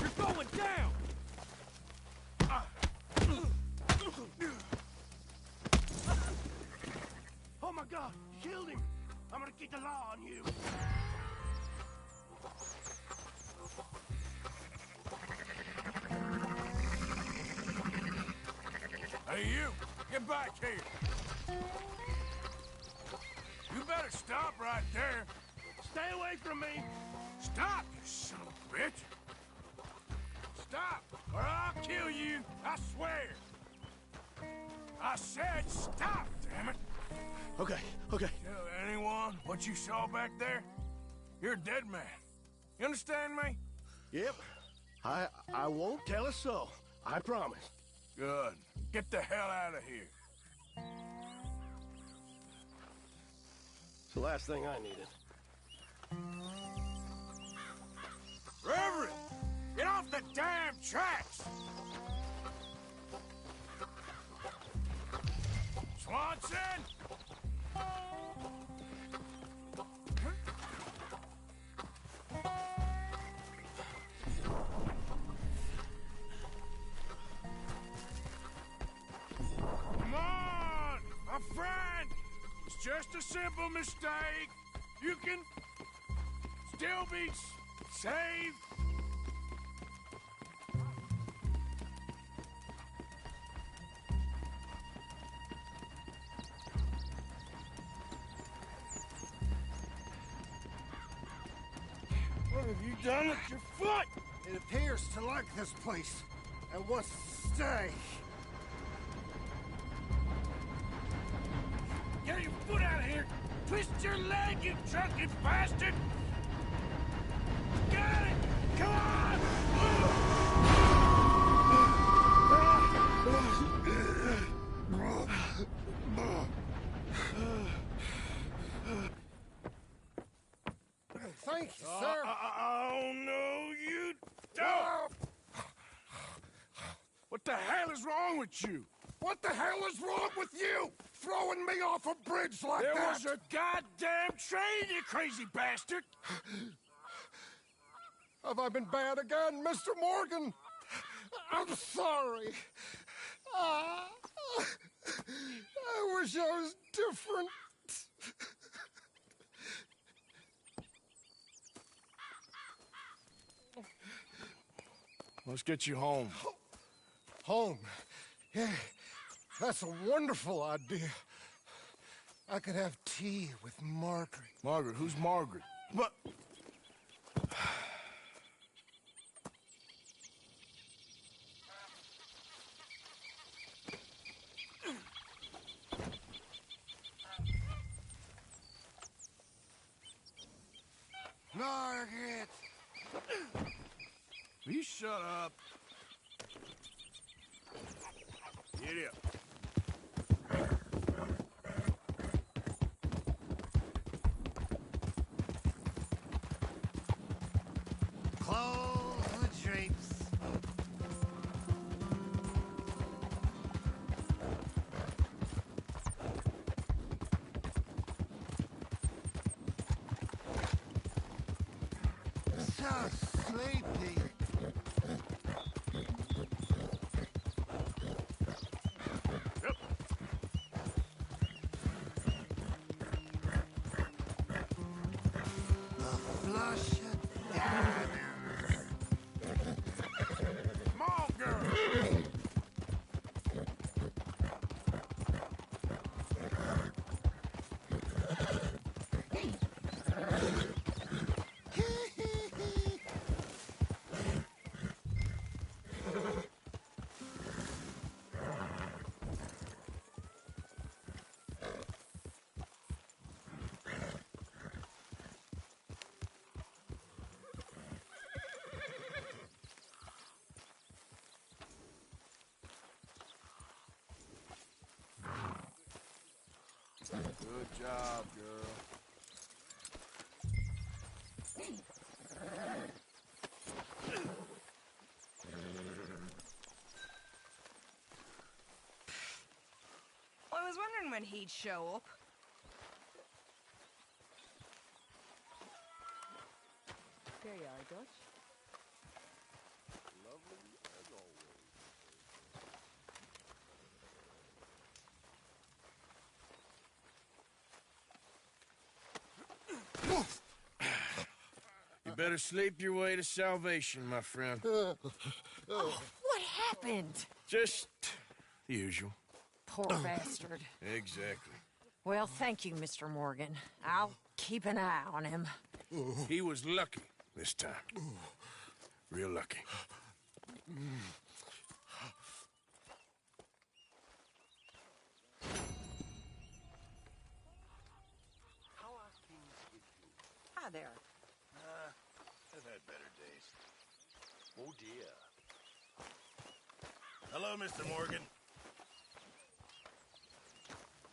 You're going down! Oh my God, you killed him. I'm gonna keep the law on you. Hey, you! Get back here! You better stop right there. Stay away from me. Stop, you son of a bitch! Stop, or I'll kill you, I swear! I said stop, damn it! Okay. Tell anyone what you saw back there? You're a dead man. You understand me? Yep. I won't tell a soul. I promise. Good. Get the hell out of here. It's the last thing I needed. Reverend! Get off the damn tracks! Swanson! Come on! My friend! It's just a simple mistake. You can still be saved. What have you done with your foot? It appears to like this place and wants to stay. Get your foot out of here! Twist your leg, you drunken bastard! Get it! Come on! Thank you, sir. Oh, no, you don't! What the hell is wrong with you? What the hell is wrong with you? Throwing me off a bridge like There that? was a goddamn train, you crazy bastard! Have I been bad again, Mr. Morgan? I'm sorry. I wish I was different. Let's get you home. Home? Yeah, that's a wonderful idea. I could have tea with Margaret. Margaret? Who's Margaret? But... Margaret! Will you shut up? Get up. Close the drapes. So sleepy. Good job, girl. I was wondering when he'd show up. There you are, Dutch. Lovely as always. You better sleep your way to salvation, my friend. Oh, what happened? Just the usual. Poor bastard. Exactly. Well, thank you, Mr. Morgan. I'll keep an eye on him. He was lucky this time. Real lucky. Hi there. I've had better days. Oh, dear. Hello, Mr. Morgan.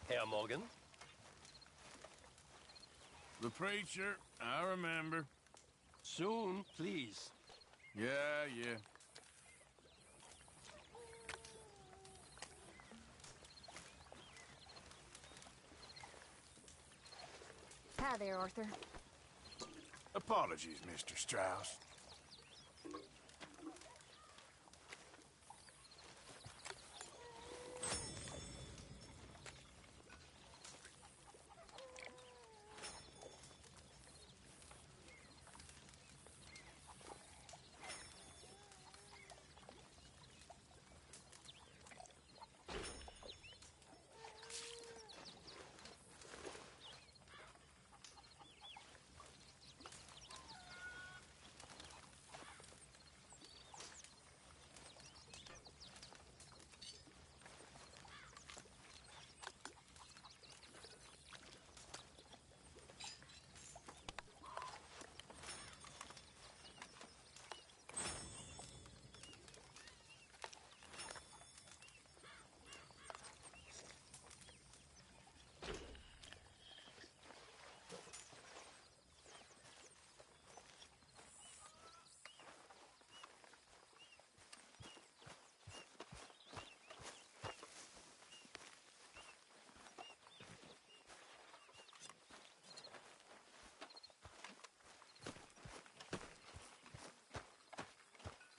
Herr Morgan? The preacher, I remember. Soon, please. Yeah. Hi there, Arthur. Apologies, Mr. Strauss.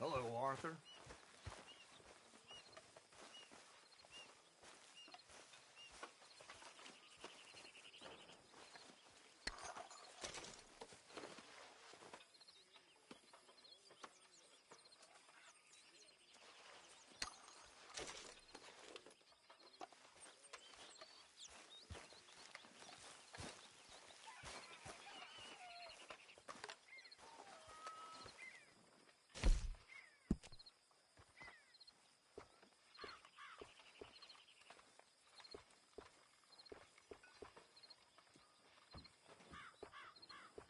Hello, Arthur.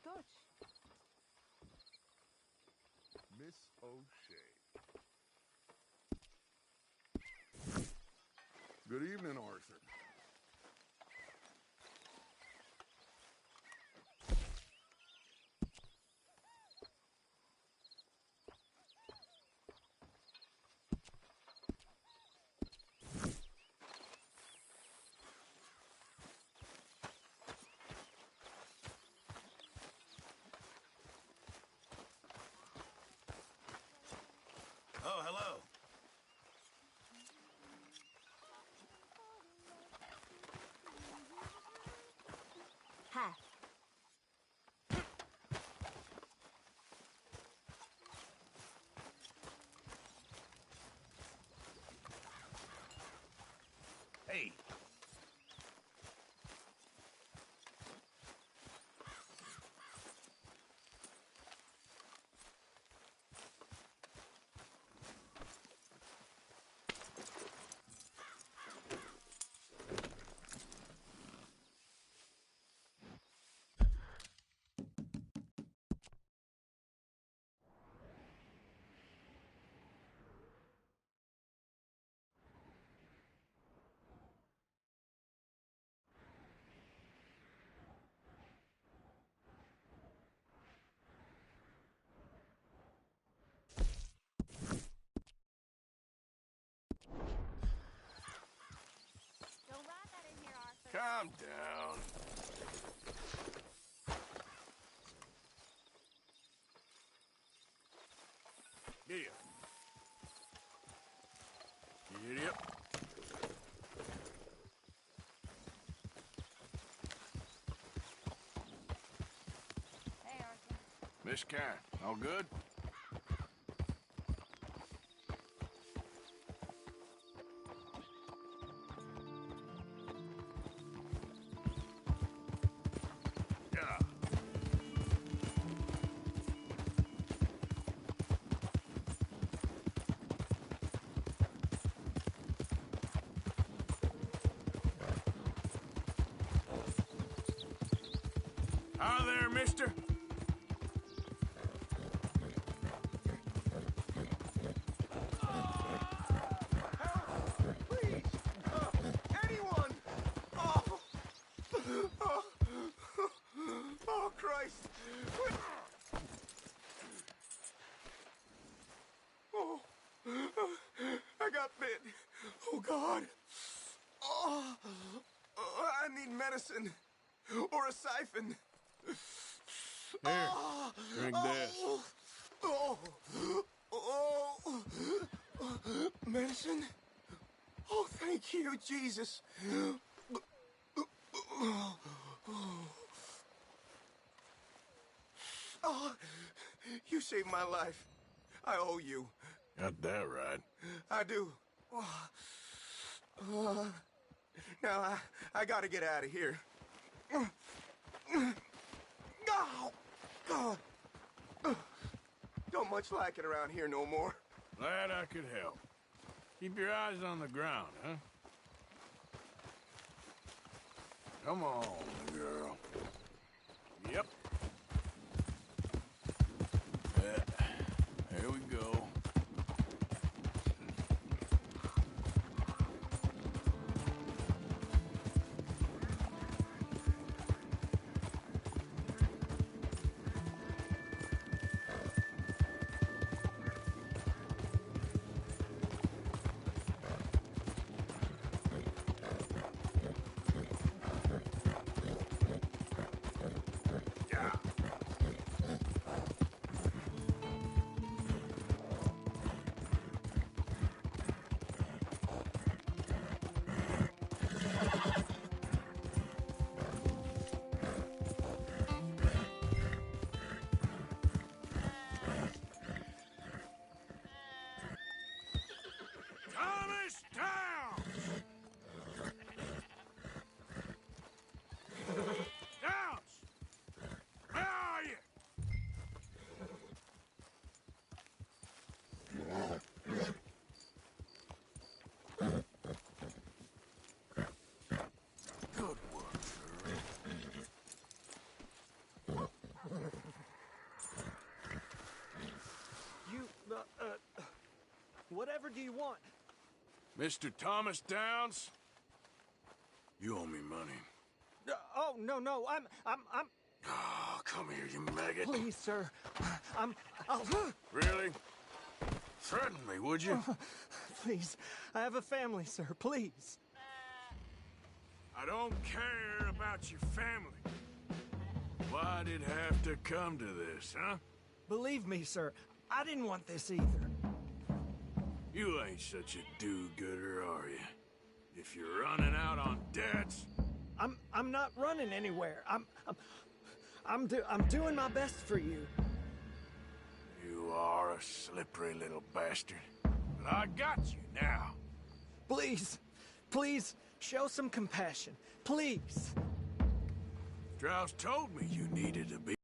Dutch. Miss O'Shea. Good evening, Arthur. Oh, hello. Hi. Hey. Calm down. Giddy up. Giddy up. Hey, Arthur. Miss Karen, all good? Yeah. Hi there, mister. Oh, Christ! Oh, I got bit. Oh, God. Oh, I need medicine. Or a siphon. Here, drink this. Oh, oh, medicine? Oh, thank you, Jesus. Oh, you saved my life. I owe you. Got that right. I do. Now, I gotta get out of here. Oh, God. Don't much like it around here no more. Glad I could help. Keep your eyes on the ground, huh? Come on, girl. Yep. Here we go. Thomas Downs! Downs! Where are you? Good work, girl. You, whatever do you want? Mr. Thomas Downs, you owe me money. Oh, no, I'm... Oh, come here, you maggot. Please, sir. I'll... Really? Threaten me, would you? Please, I have a family, sir, please. I don't care about your family. Why'd it have to come to this, huh? Believe me, sir, I didn't want this either. You ain't such a do-gooder, are you? If you're running out on debts... I'm not running anywhere. I'm doing my best for you. You are a slippery little bastard. But I got you now. Please, show some compassion. Please. Strauss told me you needed to be...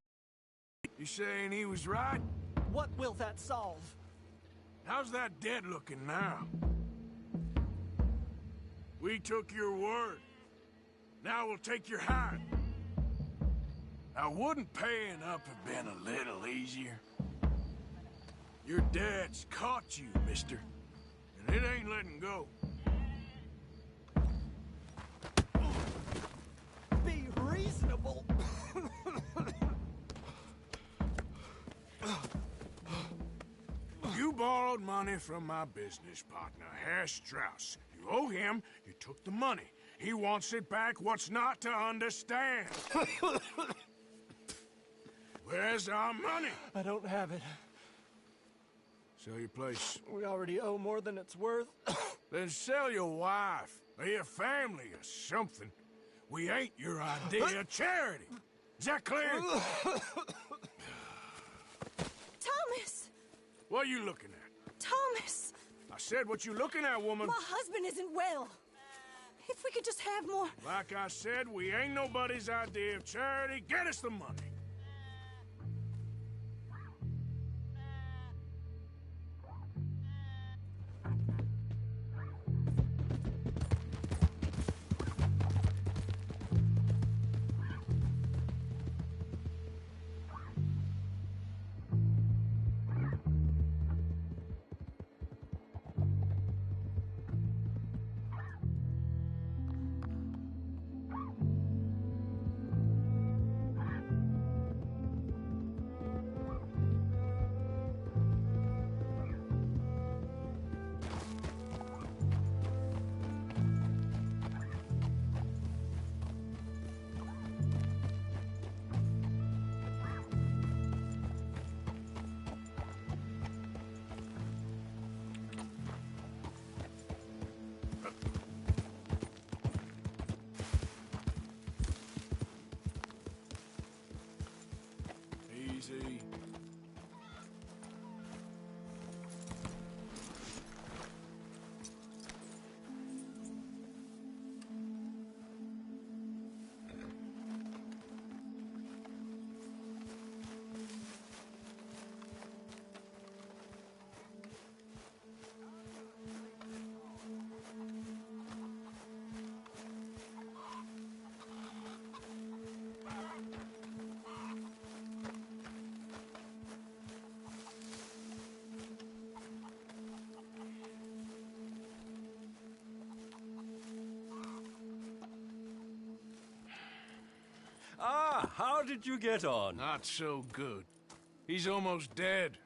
You saying he was right? What will that solve? How's that dead looking now? We took your word. Now we'll take your hide. Now, wouldn't paying up have been a little easier? Your dad's caught you, mister. And it ain't letting go. Be reasonable. You borrowed money from my business partner, Herr Strauss. You owe him, you took the money. He wants it back. What's not to understand? Where's our money? I don't have it. Sell your place. We already owe more than it's worth. Then sell your wife, or your family, or something. We ain't your idea of charity. Is that clear? Thomas! What are you looking at? Thomas! I said what you looking at, woman. My husband isn't well. If we could just have more... Like I said, we ain't nobody's idea of charity. Get us the money. Easy. Ah, how did you get on? Not so good. He's almost dead.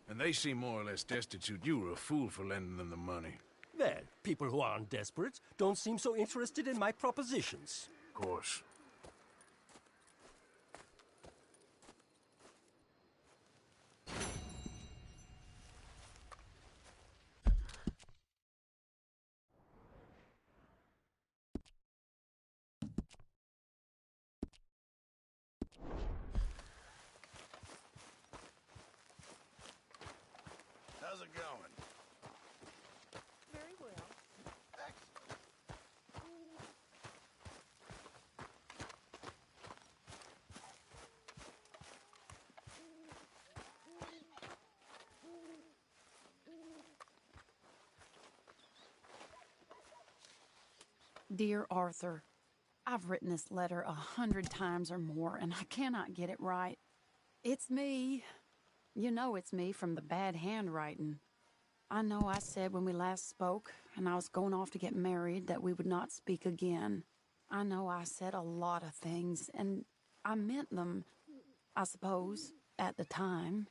And they seem more or less destitute. You were a fool for lending them the money. Well, people who aren't desperate don't seem so interested in my propositions. Of course. How's it going? Very well. Dear Arthur, I've written this letter 100 times or more, and I cannot get it right. It's me. You know it's me from the bad handwriting. I know I said when we last spoke, and I was going off to get married, that we would not speak again. I know I said a lot of things, and I meant them, I suppose, at the time.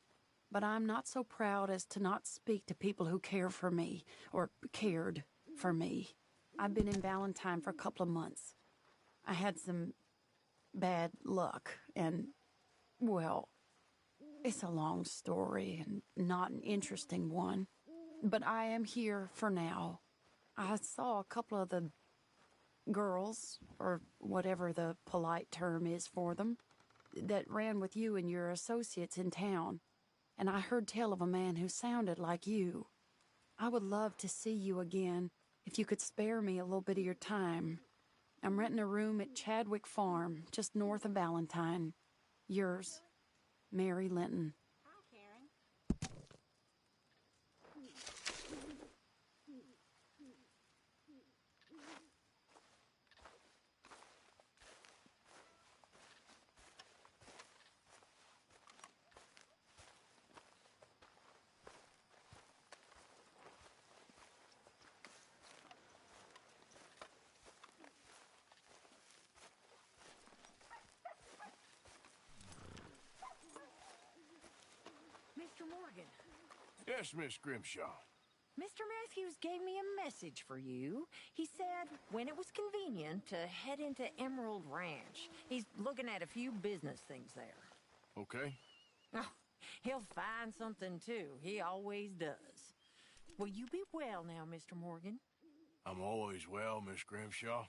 But I'm not so proud as to not speak to people who care for me, or cared for me. I've been in Valentine for a couple of months. I had some bad luck, and, well, it's a long story and not an interesting one. But I am here for now. I saw a couple of the girls, or whatever the polite term is for them, that ran with you and your associates in town. And I heard tell of a man who sounded like you. I would love to see you again, if you could spare me a little bit of your time. I'm renting a room at Chadwick Farm, just north of Valentine. Yours, Mary Linton. Hi, Karen. Mr. Morgan. Yes, Miss Grimshaw. Mr. Matthews gave me a message for you. He said when it was convenient to head into Emerald Ranch. He's looking at a few business things there. Okay. Oh, he'll find something, too. He always does. Will you be well now, Mr. Morgan? I'm always well, Miss Grimshaw.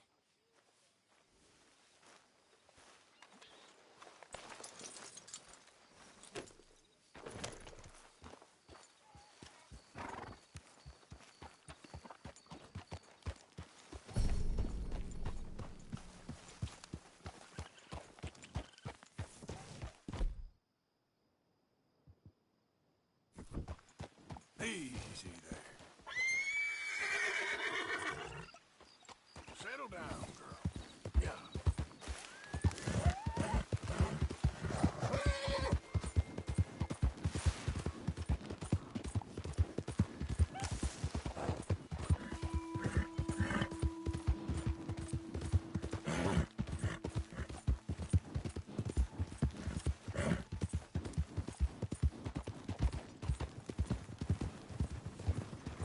Easy there. Settle down, girl. Yeah.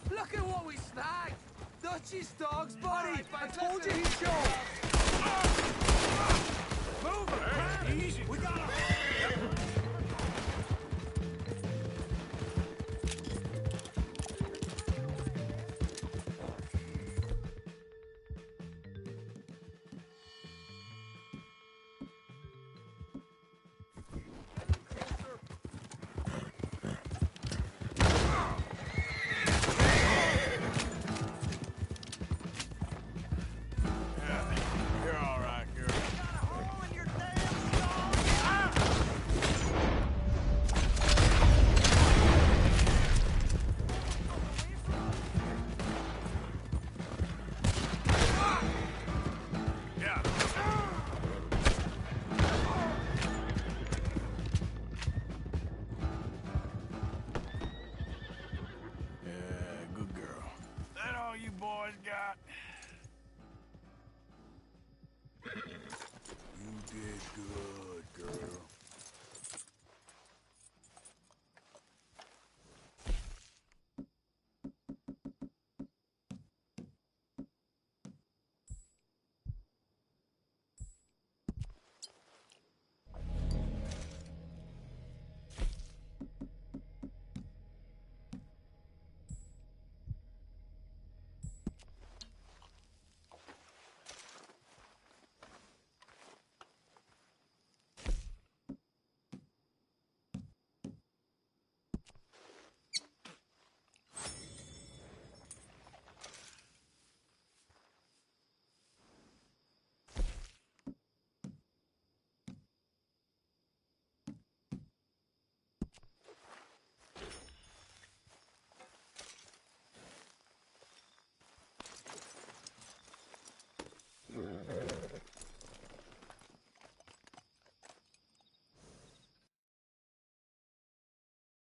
Look at what we snagged! Dutchie's dog's body! I told you he'd show! Move it! Hey, easy. We got You're all right, girl. Yeah. Yeah, good girl. That all you boys got? You did good.